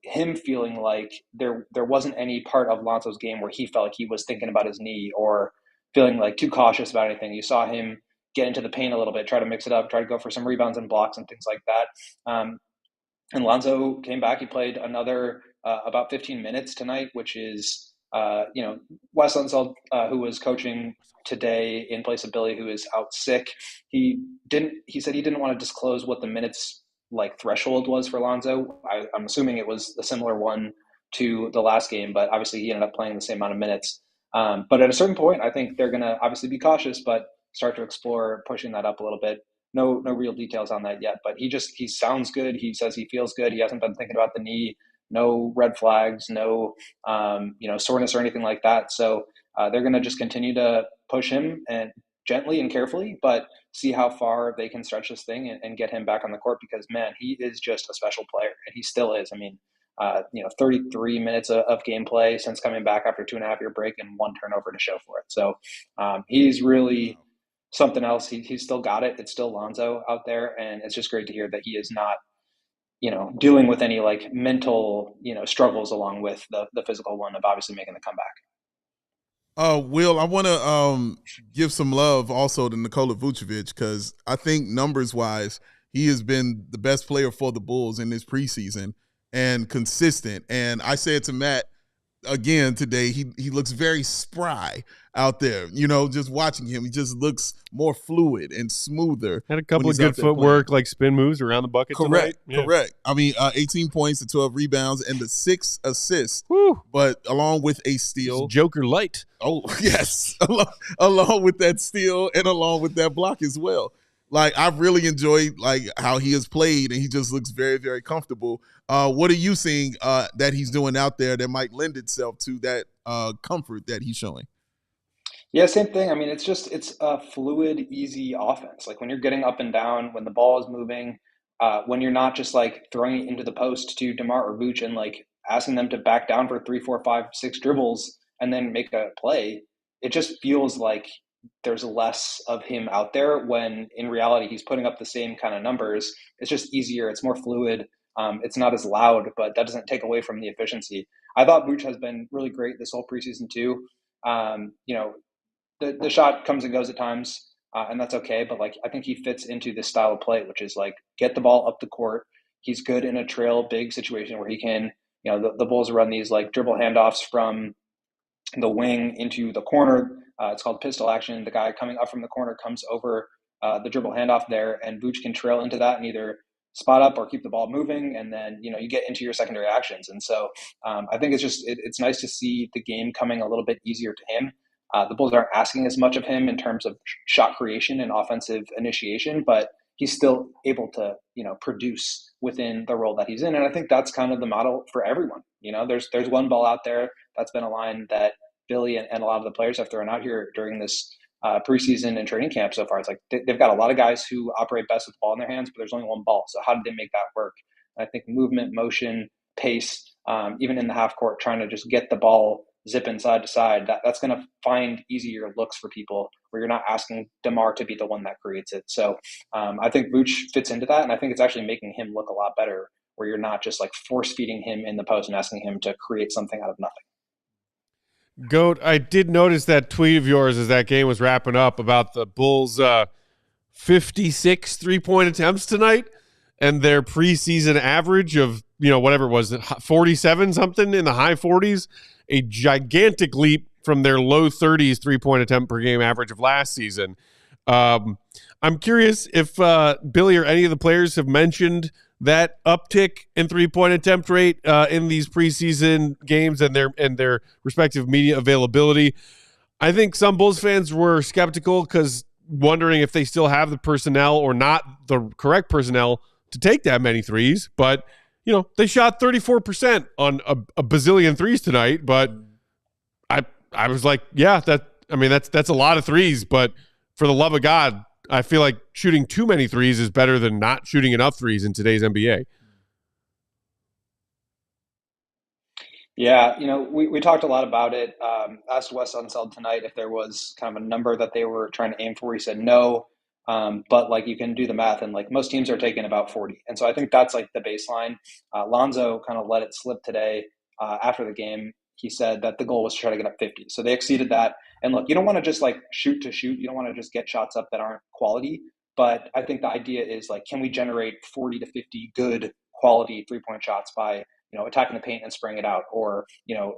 E: him feeling like there wasn't any part of Lonzo's game where he felt like he was thinking about his knee or feeling like too cautious about anything. You saw him get into the paint a little bit, try to mix it up, try to go for some rebounds and blocks and things like that. And Lonzo came back. He played another about 15 minutes tonight, which is, Wes Unseld, who was coaching today in place of Billy, who is out sick. He said he didn't want to disclose what the minutes like threshold was for Lonzo. I'm assuming it was a similar one to the last game, but obviously he ended up playing the same amount of minutes. But at a certain point, I think they're going to obviously be cautious, but start to explore pushing that up a little bit. No real details on that yet, but he sounds good. He says he feels good. He hasn't been thinking about the knee. No red flags, no soreness or anything like that. So they're going to just continue to push him and gently and carefully, but see how far they can stretch this thing and get him back on the court, because man, he is just a special player, and he still is. I mean, 33 minutes of gameplay since coming back after 2.5-year break and 1 turnover to show for it. So he's really something else. He's still got it. It's still Lonzo out there, and it's just great to hear that he is not dealing with any like mental struggles along with the physical one of obviously making the comeback.
B: Will, I want to give some love also to Nikola Vucevic, because I think numbers-wise, he has been the best player for the Bulls in this preseason and consistent. And I said to Matt again today, he looks very spry out there. Just watching him, he just looks more fluid and smoother.
A: Had a couple of good footwork, like spin moves around the bucket
B: Correct,
A: tonight.
B: correct. I mean, 18 points and 12 rebounds and the 6 assists,
A: Woo.
B: but along with a steal.
A: Joker light.
B: Oh, yes. along with that steal and along with that block as well. Like, I've really enjoyed like how he has played, and he just looks very, very comfortable. What are you seeing that he's doing out there that might lend itself to that comfort that he's showing?
E: Yeah, same thing. I mean, it's a fluid, easy offense. Like when you're getting up and down, when the ball is moving, when you're not just like throwing it into the post to DeMar or Vooch and like asking them to back down for 3, 4, 5, 6 dribbles and then make a play. It just feels like there's less of him out there, when in reality he's putting up the same kind of numbers. It's just easier. It's more fluid. It's not as loud, but that doesn't take away from the efficiency. I thought Vooch has been really great this whole preseason too. The shot comes and goes at times, and that's okay. But like, I think he fits into this style of play, which is like get the ball up the court. He's good in a trail big situation where he can, the Bulls run these like dribble handoffs from the wing into the corner. It's called pistol action. The guy coming up from the corner comes over the dribble handoff there, and Vooch can trail into that and either spot up or keep the ball moving, and then you get into your secondary actions. And so I think it's nice to see the game coming a little bit easier to him. The Bulls aren't asking as much of him in terms of shot creation and offensive initiation, but he's still able to produce within the role that he's in. And I think that's kind of the model for everyone. There's one ball out there that's been a line that Billy and a lot of the players have thrown out here during this preseason and training camp so far. It's like they've got a lot of guys who operate best with the ball in their hands, but there's only one ball. So how did they make that work? And I think movement, motion, pace, even in the half court, trying to just get the ball zipping side to side, that's going to find easier looks for people where you're not asking DeMar to be the one that creates it. So I think Vooch fits into that, and I think it's actually making him look a lot better, where you're not just like force feeding him in the post and asking him to create something out of nothing.
A: Goat, I did notice that tweet of yours as that game was wrapping up about the Bulls' 56 3-point attempts tonight and their preseason average of, whatever it was, 47 something in the high 40s, a gigantic leap from their low 30s 3-point attempt per game average of last season. I'm curious if Billy or any of the players have mentioned that uptick in 3-point attempt rate in these preseason games and their respective media availability. I think some Bulls fans were skeptical because wondering if they still have the personnel or not the correct personnel to take that many threes. But, they shot 34% on a bazillion threes tonight. But I was like, yeah, that's a lot of threes. But for the love of God, I feel like shooting too many threes is better than not shooting enough threes in today's NBA.
E: Yeah, we talked a lot about it. Asked Wes Unseld tonight if there was kind of a number that they were trying to aim for. He said no, but like you can do the math, and like most teams are taking about 40. And so I think that's like the baseline. Lonzo kind of let it slip today after the game. He said that the goal was to try to get up 50. So they exceeded that. And look, you don't want to just like shoot to shoot. You don't want to just get shots up that aren't quality. But I think the idea is like, can we generate 40 to 50 good quality 3-point shots by attacking the paint and spraying it out, or,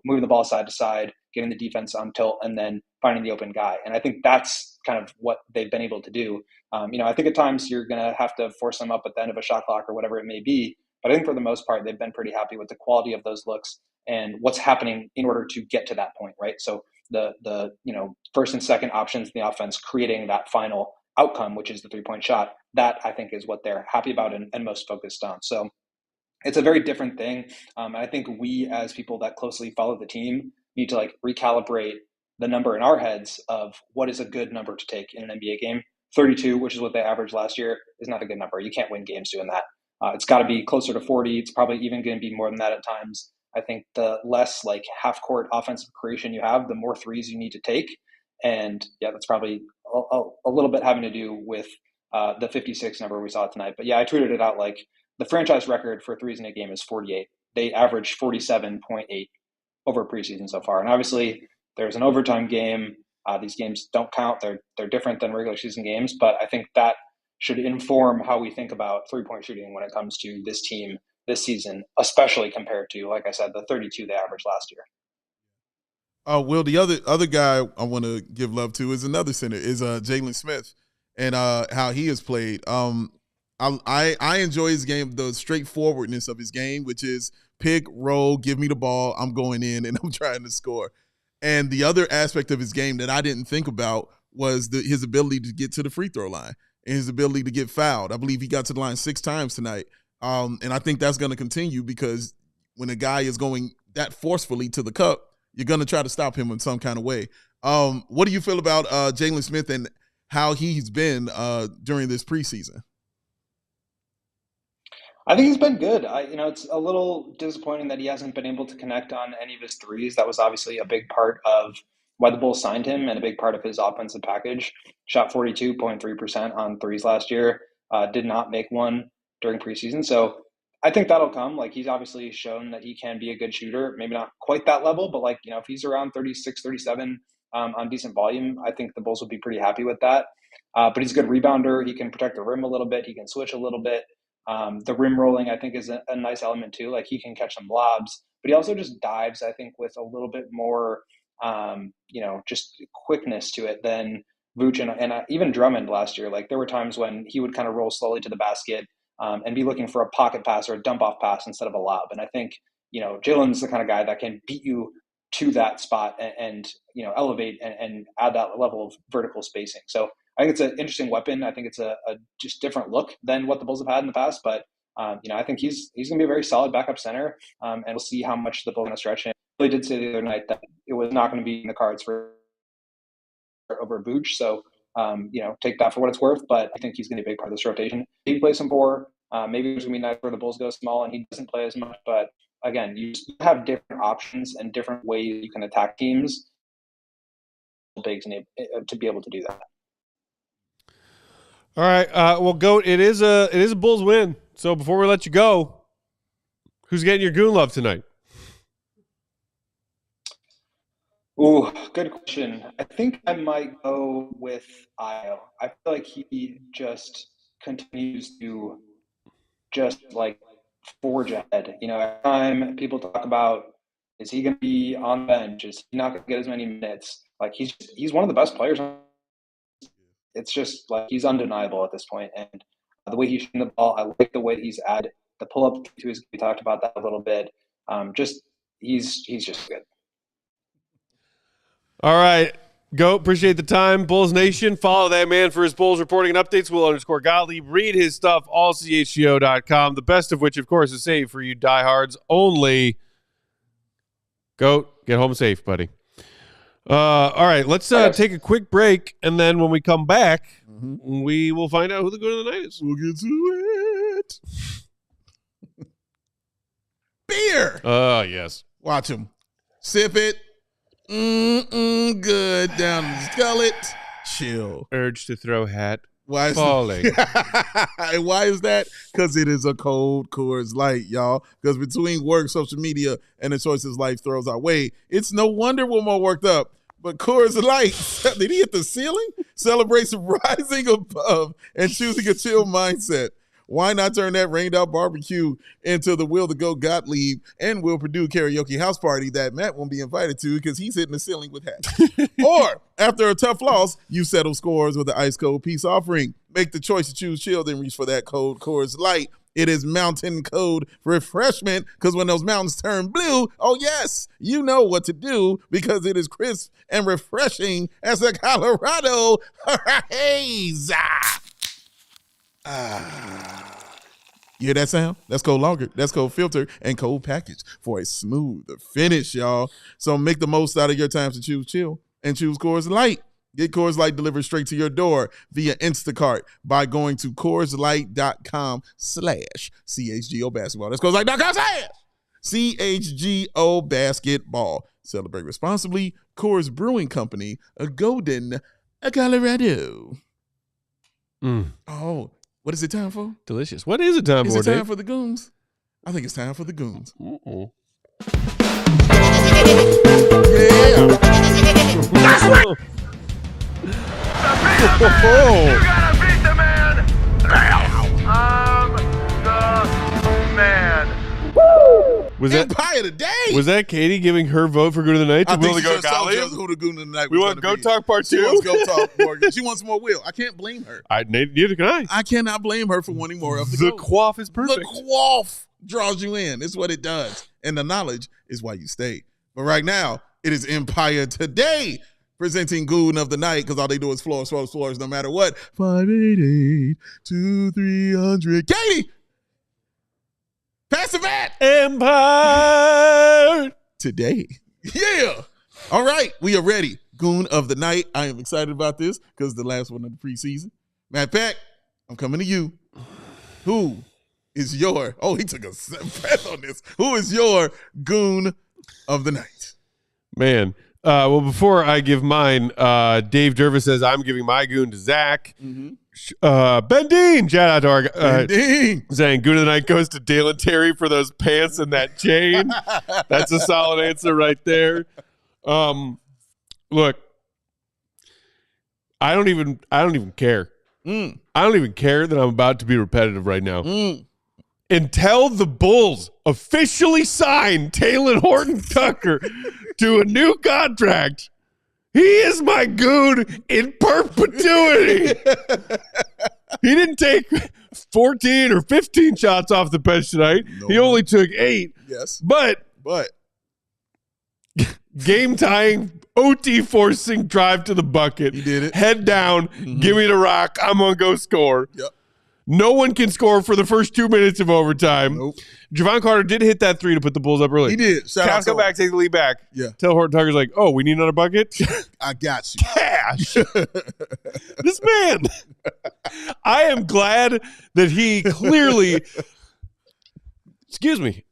E: moving the ball side to side, getting the defense on tilt, and then finding the open guy. And I think that's kind of what they've been able to do. I think at times you're going to have to force them up at the end of a shot clock or whatever it may be. But I think for the most part, they've been pretty happy with the quality of those looks and what's happening in order to get to that point, right? So the first and second options in the offense creating that final outcome, which is the 3-point shot, that I think is what they're happy about and most focused on. So it's a very different thing. And I think we, as people that closely follow the team, need to recalibrate the number in our heads of what is a good number to take in an NBA game. 32, which is what they averaged last year, is not a good number. You can't win games doing that. It's got to be closer to 40. It's probably even going to be more than that at times. I think the less half-court offensive creation you have, the more threes you need to take. And yeah, that's probably a little bit having to do with the 56 number we saw tonight. But yeah, I tweeted it out the franchise record for threes in a game is 48. They averaged 47.8 over preseason so far. And obviously there's an overtime game. These games don't count. They're different than regular season games, but I think that should inform how we think about 3-point shooting when it comes to this team this season, especially compared to, like I said, the 32 they averaged last year.
B: Will, the other guy I want to give love to is another center, is Jalen Smith, and how he has played. I enjoy his game, the straightforwardness of his game, which is pick, roll, give me the ball, I'm going in, and I'm trying to score. And the other aspect of his game that I didn't think about was his ability to get to the free throw line and his ability to get fouled. I believe he got to the line 6 times tonight. And I think that's going to continue, because when a guy is going that forcefully to the cup, you're going to try to stop him in some kind of way. What do you feel about Jalen Smith and how he's been during this preseason?
E: I think he's been good. It's a little disappointing that he hasn't been able to connect on any of his threes. That was obviously a big part of why the Bulls signed him and a big part of his offensive package. Shot 42.3% on threes last year. Did not make one during preseason. So I think that'll come. He's obviously shown that he can be a good shooter. Maybe not quite that level, but if he's around 36, 37 on decent volume, I think the Bulls would be pretty happy with that. But he's a good rebounder. He can protect the rim a little bit. He can switch a little bit. The rim rolling, I think, is a nice element too. He can catch some lobs, but he also just dives, I think, with a little bit more, just quickness to it than Vooch and even Drummond last year. There were times when he would kind of roll slowly to the basket and be looking for a pocket pass or a dump off pass instead of a lob. And I think, Jalen's the kind of guy that can beat you to that spot and elevate and add that level of vertical spacing. So I think it's an interesting weapon. I think it's a just different look than what the Bulls have had in the past. But, I think he's going to be a very solid backup center. And we'll see how much the Bulls are going to stretch him. I really did say the other night that it was not going to be in the cards for over Vooch. So, take that for what it's worth. But I think he's going to be a big part of this rotation. He plays some 4. Maybe there's going to be nights where the Bulls go small and he doesn't play as much. But, again, you have different options and different ways you can attack teams. Bigs to be able to do that.
A: All right. Well, Goat, it is a Bulls win. So before we let you go, who's getting your goon love tonight?
E: Ooh, good question. I think I might go with Ayo. I feel like he just continues to forge ahead. Every time people talk about, is he going to be on the bench? Is he not going to get as many minutes? He's one of the best players. It's just he's undeniable at this point. And the way he's shooting the ball, I like the way he's added the pull up to his. We talked about that a little bit. He's just good.
A: All right, Goat, appreciate the time. Bulls Nation, follow that man for his Bulls reporting and updates. Will_Gottlieb. Read his stuff, allchgo.com, the best of which, of course, is saved for you diehards only. Goat, get home safe, buddy. All right, let's take a quick break, and then when we come back, we will find out who the goat of the night is.
B: We'll get to it. Beer.
A: Oh, yes.
B: Watch him. Sip it. Good. Down the gullet. Chill.
A: Urge to throw hat.
B: Why is
A: falling?
B: And why is that? Because it is a cold Coors Light, y'all. Because between work, social media, and the choices life throws our way, it's no wonder we're more worked up. But Coors Light, did he hit the ceiling? Celebrates rising above and choosing a chill mindset. Why not turn that rained out barbecue into the Will to Go Gottlieb and Will Purdue karaoke house party that Matt won't be invited to because he's hitting the ceiling with hats? Or after a tough loss, you settle scores with the ice cold peace offering. Make the choice to choose chill, then reach for that cold Coors Light. It is mountain cold refreshment because when those mountains turn blue, oh yes, you know what to do because it is crisp and refreshing as a Colorado haze. You hear that sound? That's cold lager, that's cold filter, and cold package for a smoother finish, y'all. So make the most out of your time to choose chill and choose Coors Light. Get Coors Light delivered straight to your door via Instacart by going to CoorsLight.com/CHGO basketball. That's CoorsLight.com/CHGO basketball. Celebrate responsibly. Coors Brewing Company, a Golden, Colorado. Oh, what is it time for?
A: Delicious. What is it time for,
B: Is it time
A: Dave?
B: for the Goons? I think it's time for the Goons. Yeah.
D: That's right.
A: Oh.
D: You gotta beat the man. I'm the man.
A: Was that
B: Empire Today.
A: was that Katie giving her vote for Goon of the Night to
B: I
A: Will
B: think
A: to
B: she
A: Go
B: just told
A: Gottlieb?
B: us who the Goon of the Night
A: We
B: was
A: want
B: gonna
A: Go
B: be.
A: Talk Part
B: She
A: 2?
B: wants Go Talk more. She wants more Will. I can't blame her.
A: Neither can I.
B: I cannot blame her for wanting more of the
A: The
B: Goon.
A: quaff is perfect.
B: The quaff draws you in. It's what it does. And the knowledge is why you stay. But right now, it is Empire Today presenting Goon of the Night because all they do is floors no matter what. 588-2300. Katie! Pass the bat!
A: Empire.
B: Today. Yeah. All right. We are ready. Goon of the Night. I am excited about this because the last one of the preseason. Matt Pack, I'm coming to you. Who is your, he took a breath on this. Who is your Goon of the Night?
A: Man. Well, before I give mine, Dave Jervis says I'm giving my Goon to Zach. Ben Dean, shout out to our
B: Ding.
A: saying Goon of the Night goes to Dale and Terry for those pants and that chain. That's a solid answer right there. Look, I don't even care. I don't even care that I'm about to be repetitive right now. Until the Bulls officially sign Talen Horton-Tucker to a new contract, he is my Goon in perpetuity. He didn't take 14 or 15 shots off the bench tonight.
B: No.
A: He only took 8.
B: Yes.
A: But game tying, OT forcing drive to the bucket.
B: He did it.
A: Head down, give me the rock. I'm going to go score.
B: Yep.
A: No one can score for the first 2 minutes of overtime.
B: Nope.
A: Javon Carter did hit that 3 to put the Bulls up early.
B: He did. Shout out
A: Cavs
B: to
A: come back, take the lead back.
B: Yeah.
A: Tell Horton-Tucker's like, oh, we need another bucket?
B: I got you.
A: Cash. This man. I am glad that he clearly,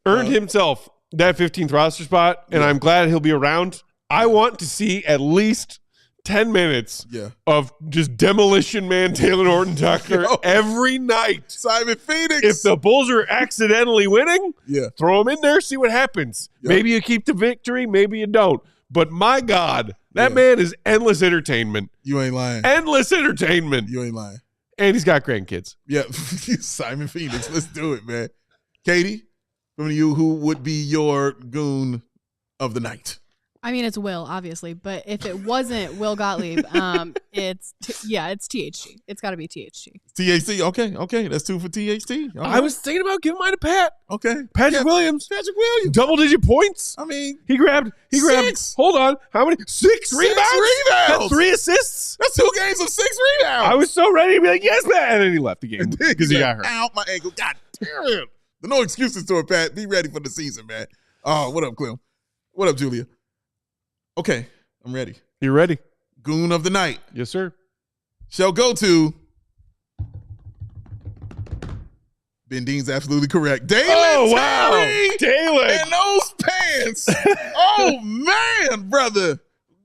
A: earned himself that 15th roster spot, and I'm glad he'll be around. I want to see at least 10 minutes of just demolition man Talen Horton-Tucker every night.
B: Simon Phoenix.
A: If the Bulls are accidentally winning, throw him in there, see what happens. Maybe you keep the victory, maybe you don't. But my God, that man is endless entertainment.
B: You ain't lying.
A: Endless entertainment.
B: You ain't lying.
A: And he's got grandkids.
B: Yeah. Simon Phoenix. Let's do it, man. Katie, from you, who would be your Goon of the Night?
C: I mean, it's Will, obviously, but if it wasn't Will Gottlieb, it's THG. It's got to be THG.
B: THC, okay. That's 2 for THT.
A: I was thinking about giving mine to Pat.
B: Okay.
A: Patrick Williams.
B: Patrick Williams.
A: Double-digit points.
B: I mean,
A: He grabbed.
B: 6.
A: Hold on. How many? 6 rebounds?
B: rebounds.
A: Had 3 assists?
B: That's 2 games of 6 rebounds.
A: I was so ready to be like, yes, man. And then he left the game because he got hurt.
B: Ow, my ankle. God damn it. No excuses to it, Pat. Be ready for the season, man. Oh, what up, Clem? What up, Julia? Okay, I'm ready.
A: You ready?
B: Goon of the Night
A: Yes, sir.
B: shall go to Ben Dean's absolutely correct. Dalen Terry
A: Dalen.
B: and those pants. Oh, man, brother.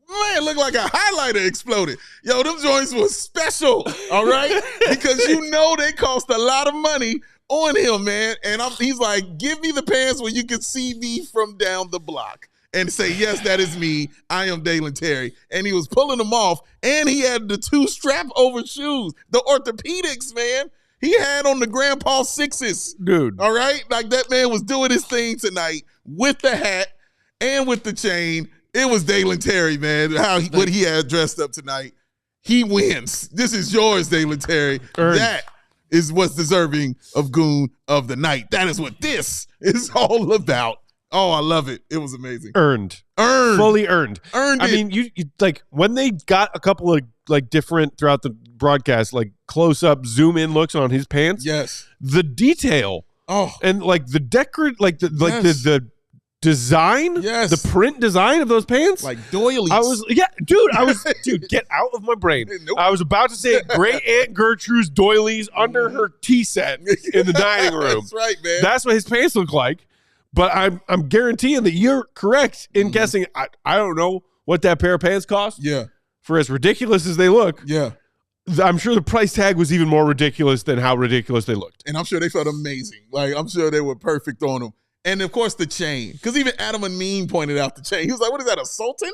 B: Man, looked like a highlighter exploded. Yo, them joints was special, all right? Because you know they cost a lot of money on him, man. And he's like, give me the pants where you can see me from down the block. And say, yes, that is me. I am Dalen Terry. And he was pulling them off. And he had the 2 strap over shoes, the orthopedics, man. He had on the grandpa sixes.
A: Dude.
B: All right? Like, that man was doing his thing tonight with the hat and with the chain. It was Dalen Terry, man. What he had dressed up tonight. He wins. This is yours, Dalen Terry.
A: Earned.
B: That is what's deserving of Goon of the Night. That is what this is all about. Oh, I love it. It was amazing.
A: Earned. Fully earned.
B: Earned
A: I
B: it.
A: mean, you like when they got a couple of like different throughout the broadcast, like close up, zoom in looks on his pants.
B: Yes.
A: The detail.
B: Oh.
A: And like the
B: Yes.
A: the design,
B: Yes.
A: the print design of those pants.
B: Like doilies.
A: Dude, get out of my brain.
B: Nope.
A: I was about to say Great Aunt Gertrude's doilies under her tea set in the dining room.
B: That's right, man.
A: That's what his pants look like. But I'm guaranteeing that you're correct in guessing. I don't know what that pair of pants cost.
B: Yeah.
A: For as ridiculous as they look,
B: Yeah.
A: I'm sure the price tag was even more ridiculous than how ridiculous they looked.
B: And I'm sure they felt amazing. Like, I'm sure they were perfect on them. And, of course, the chain. Because even Adam Amin pointed out the chain. He was like, what is that, a sultan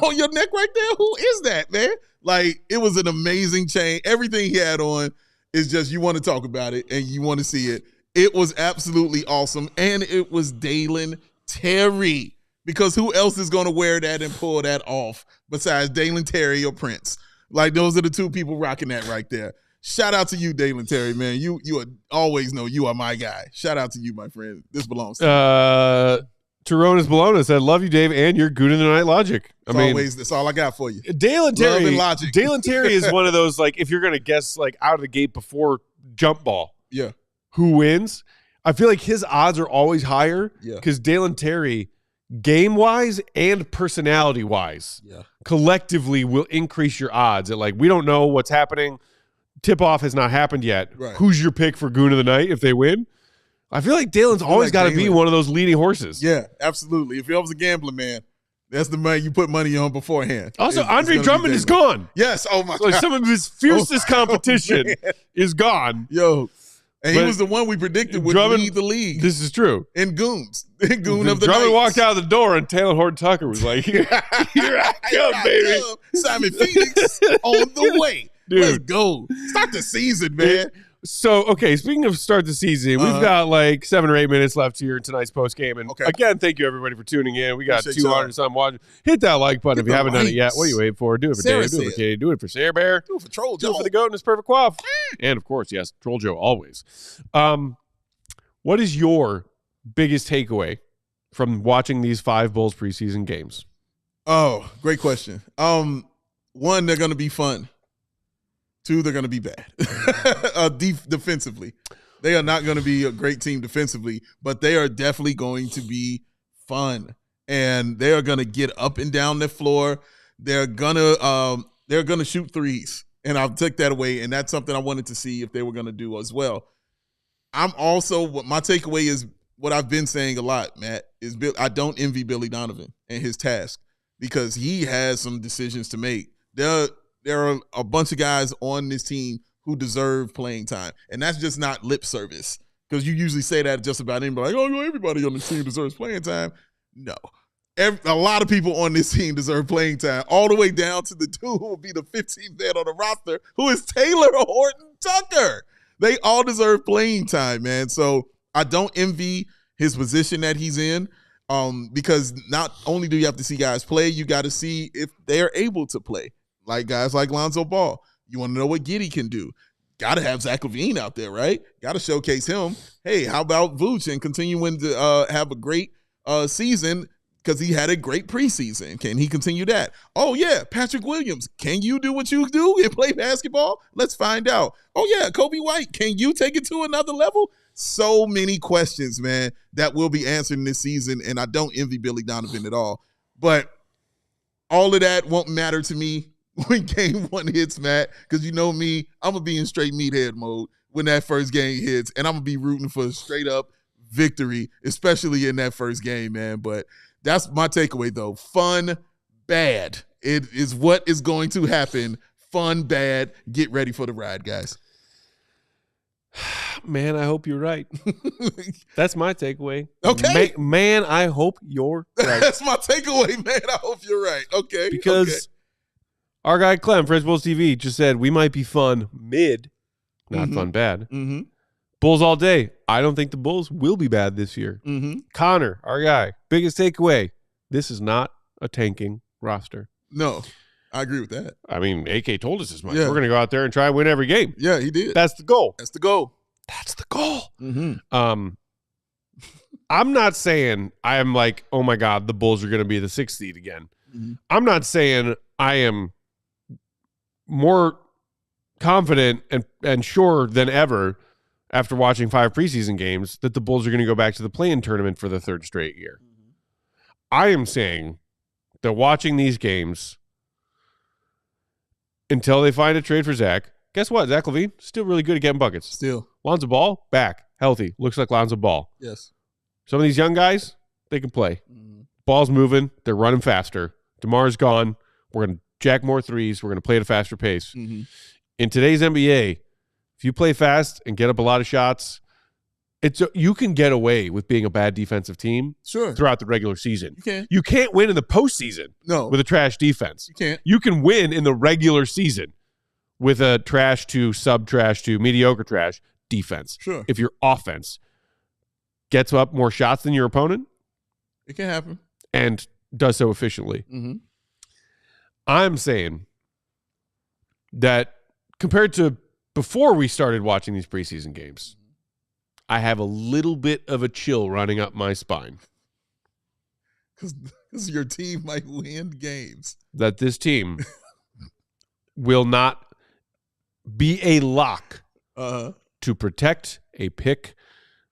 B: on your neck right there? Who is that, man? Like, it was an amazing chain. Everything he had on is just, you want to talk about it and you want to see it. It was absolutely awesome. And it was Dalen Terry. Because who else is going to wear that and pull that off besides Dalen Terry or Prince? Like, those are the two people rocking that right there. Shout out to you, Dalen Terry, man. You always know you are my guy. Shout out to you, my friend. This belongs to you.
A: Taronis Bologna said, love you, Dave, and your Good in the Night logic.
B: That's all I got for you.
A: Dalen
B: Love
A: Terry,
B: and logic.
A: Dalen Terry is one of those, like, if you're going to guess, like, out of the gate before jump ball,
B: Yeah.
A: who wins, I feel like his odds are always higher
B: Yeah.
A: because Dalen Terry, game-wise and personality-wise, collectively will increase your odds. At, like, we don't know what's happening. Tip-off has not happened yet.
B: Right.
A: Who's your pick for Goon of the Night if they win? I feel like Dalen's always
B: like
A: got to be
B: Dalen.
A: one of those leading horses.
B: Yeah, absolutely. If I was a gambler, man, that's the money you put money on beforehand.
A: Also,
B: It's
A: Andre
B: gonna be
A: Drummond is
B: Dalen.
A: gone.
B: Yes. Oh, my
A: Like
B: God.
A: some of his fiercest competition
B: man.
A: is gone.
B: Yo. And he
A: But
B: was the one we predicted would
A: Drummond-
B: lead the league
A: This is true.
B: in Goons. In Goon of the
A: Drummond
B: Night.
A: walked out the door and Taylor Horton Tucker was like, here I come, baby.
B: Simon Phoenix on the way.
A: Dude.
B: Let's go. Start the season, man.
A: So, okay, speaking of start the season, we've got like 7 or 8 minutes left here in tonight's post game. And
B: Okay.
A: again, thank you everybody for tuning in. We got
B: Appreciate
A: 200
B: y'all.
A: something watching. Hit that like button if you
B: the
A: haven't done it yet.
B: likes.
A: What are you waiting for? Do it for
B: Sarah
A: Dave, do it for
B: said.
A: Katie, do it for Sarah Bear,
B: Do it for Troll
A: do it
B: Joe.
A: for the GOAT and his perfect quaff. And of course, yes, Troll Joe always. What is your biggest takeaway from watching these 5 Bulls preseason games?
B: Oh, great question. One, they're going to be fun. 2, they're going to be bad. Defensively. They are not going to be a great team defensively, but they are definitely going to be fun. And they are going to get up and down the floor. They're going to shoot threes. And I'll take that away. And that's something I wanted to see if they were going to do as well. What my takeaway is what I've been saying a lot, Matt, is I don't envy Billy Donovan and his task because he has some decisions to make. There are a bunch of guys on this team who deserve playing time, and that's just not lip service because you usually say that just about anybody. Like, oh, everybody on the team deserves playing time. No. A lot of people on this team deserve playing time, all the way down to the dude who will be the 15th man on the roster, who is Taylor Horton Tucker. They all deserve playing time, man. So I don't envy his position that he's in because not only do you have to see guys play, you got to see if they're able to play. Like guys like Lonzo Ball. You want to know what Giddey can do. Got to have Zach LaVine out there, right? Got to showcase him. Hey, how about Vooch and continuing to have a great season because he had a great preseason. Can he continue that? Oh, yeah, Patrick Williams. Can you do what you do and play basketball? Let's find out. Oh, yeah, Kobe White. Can you take it to another level? So many questions, man, that will be answered in this season, and I don't envy Billy Donovan at all. But all of that won't matter to me when game 1 hits, Matt, because you know me, I'm going to be in straight meathead mode when that first game hits, and I'm going to be rooting for a straight-up victory, especially in that first game, man. But that's my takeaway, though. Fun, bad. It is what is going to happen. Fun, bad. Get ready for the ride, guys.
A: Man, I hope you're right. That's my takeaway.
B: Okay.
A: Man, I hope you're right.
B: That's my takeaway, man. I hope you're right. Okay.
A: Because our guy Clem, Fresh Bulls TV, just said we might be fun mid, not fun bad.
B: Mm-hmm.
A: Bulls all day. I don't think the Bulls will be bad this year.
B: Mm-hmm.
A: Connor, our guy, biggest takeaway. This is not a tanking roster.
B: No, I agree with that.
A: I mean, AK told us as much.
B: Yeah.
A: We're going to go out there and try and win every game.
B: Yeah, he did.
A: That's the goal.
B: That's the goal.
A: That's the goal.
B: Mm-hmm.
A: I'm not saying I am like, oh my God, the Bulls are going to be the 6th seed again.
B: Mm-hmm.
A: I'm not saying I am more confident and sure than ever after watching 5 preseason games that the Bulls are going to go back to the play-in tournament for the 3rd straight year.
B: Mm-hmm.
A: I am saying that watching these games until they find a trade for Zach, guess what? Zach LaVine, still really good at getting buckets.
B: Still.
A: Lonzo Ball, back, healthy. Looks like Lonzo Ball.
B: Yes.
A: Some of these young guys, they can play.
B: Mm-hmm.
A: Ball's moving. They're running faster. DeMar's gone. We're going to jack more threes. We're going to play at a faster pace.
B: Mm-hmm.
A: In today's NBA, if you play fast and get up a lot of shots, you can get away with being a bad defensive team throughout the regular season.
B: You can.
A: You can't win in the postseason with a trash defense.
B: You can't.
A: You can win in the regular season with a trash to sub-trash to mediocre trash defense.
B: Sure.
A: If your offense gets up more shots than your opponent,
B: it can happen.
A: And does so efficiently.
B: Mm-hmm.
A: I'm saying that compared to before we started watching these preseason games, I have a little bit of a chill running up my spine.
B: Because your team might win games.
A: That this team will not be a lock to protect a pick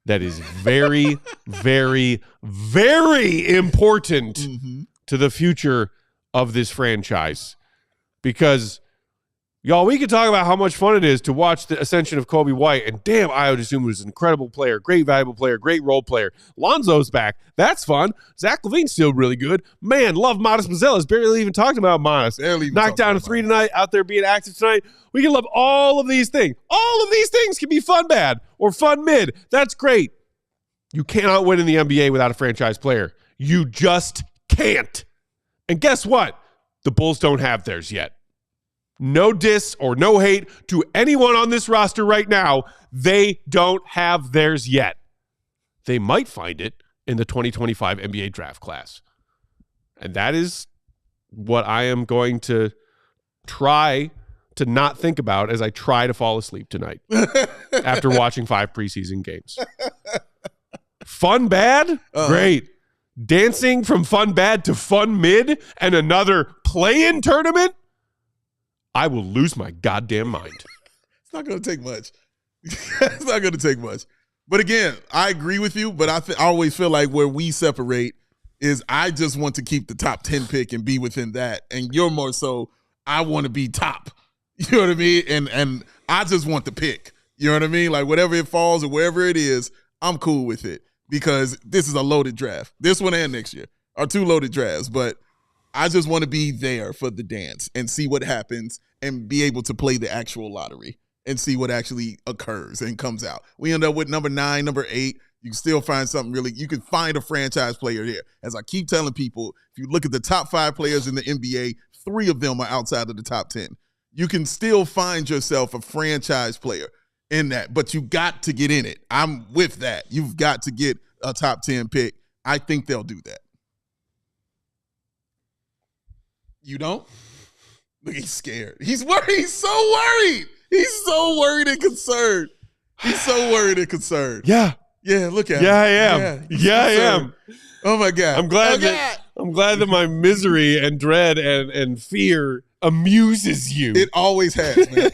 A: that is very, very, very important to the future of this franchise. Because, y'all, we could talk about how much fun it is to watch the ascension of Kobe White, and damn, Ayo Dosunmu is an incredible player, great valuable player, great role player. Lonzo's back. That's fun. Zach LaVine's still really good. Man, love Modest Mazelas. Barely even talked about Modest. Knocked down a 3 tonight, out there being active tonight. We can love all of these things. All of these things can be fun bad or fun mid. That's great. You cannot win in the NBA without a franchise player. You just can't. And guess what? The Bulls don't have theirs yet. No diss or no hate to anyone on this roster right now. They don't have theirs yet. They might find it in the 2025 NBA draft class. And that is what I am going to try to not think about as I try to fall asleep tonight after watching 5 preseason games. Fun bad? Great. Dancing from fun bad to fun mid and another play-in tournament? I will lose my goddamn mind.
B: It's not going to take much. It's not going to take much. But again, I agree with you, but I always feel like where we separate is I just want to keep the top 10 pick and be within that. And you're more so, I want to be top. You know what I mean? And I just want the pick. You know what I mean? Like whatever it falls or wherever it is, I'm cool with it because this is a loaded draft. This one and next year are 2 loaded drafts, but I just want to be there for the dance and see what happens and be able to play the actual lottery and see what actually occurs and comes out. We end up with number 9, number 8. You can still find something really, you can find a franchise player here. As I keep telling people, if you look at the top 5 players in the NBA, 3 of them are outside of the top 10. You can still find yourself a franchise player in that, but you got to get in it. I'm with that. You've got to get a top 10 pick. I think they'll do that. You don't? Look, he's scared. He's worried. He's so worried. He's so worried and concerned. He's so worried and concerned.
A: Yeah.
B: Yeah, look at him.
A: Yeah, I am. Yeah, I am.
B: Oh my God.
A: I'm glad that my misery and dread and fear amuses you.
B: It always has, man.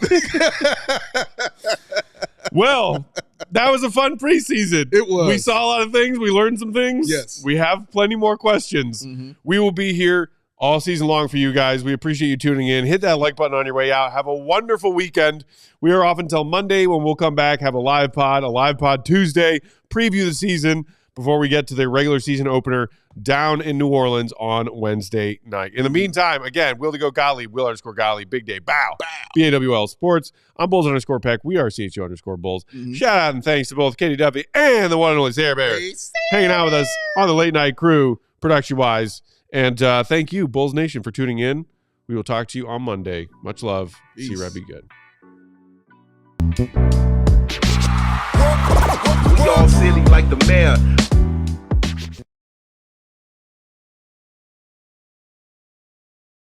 A: Well, that was a fun preseason.
B: It was.
A: We saw a lot of things. We learned some things.
B: Yes.
A: We have plenty more questions. Mm-hmm. We will be here all season long for you guys. We appreciate you tuning in. Hit that like button on your way out. Have a wonderful weekend. We are off until Monday when we'll come back, have a live pod Tuesday, preview the season before we get to the regular season opener down in New Orleans on Wednesday night. In the meantime, again, Will to go Gottlieb, Will_Gottlieb, Big Day, Bow, BAWL Sports. I'm Bulls_Peck. We are CHGO_Bulls.
B: Mm-hmm.
A: Shout out and thanks to both Katie Duffy and the one and only Sarah Bear hanging out with us on the late night crew, production-wise. And thank you, Bulls Nation, for tuning in. We will talk to you on Monday. Much love.
B: Peace.
A: See you, Red. Be good.
F: We all silly like the mayor.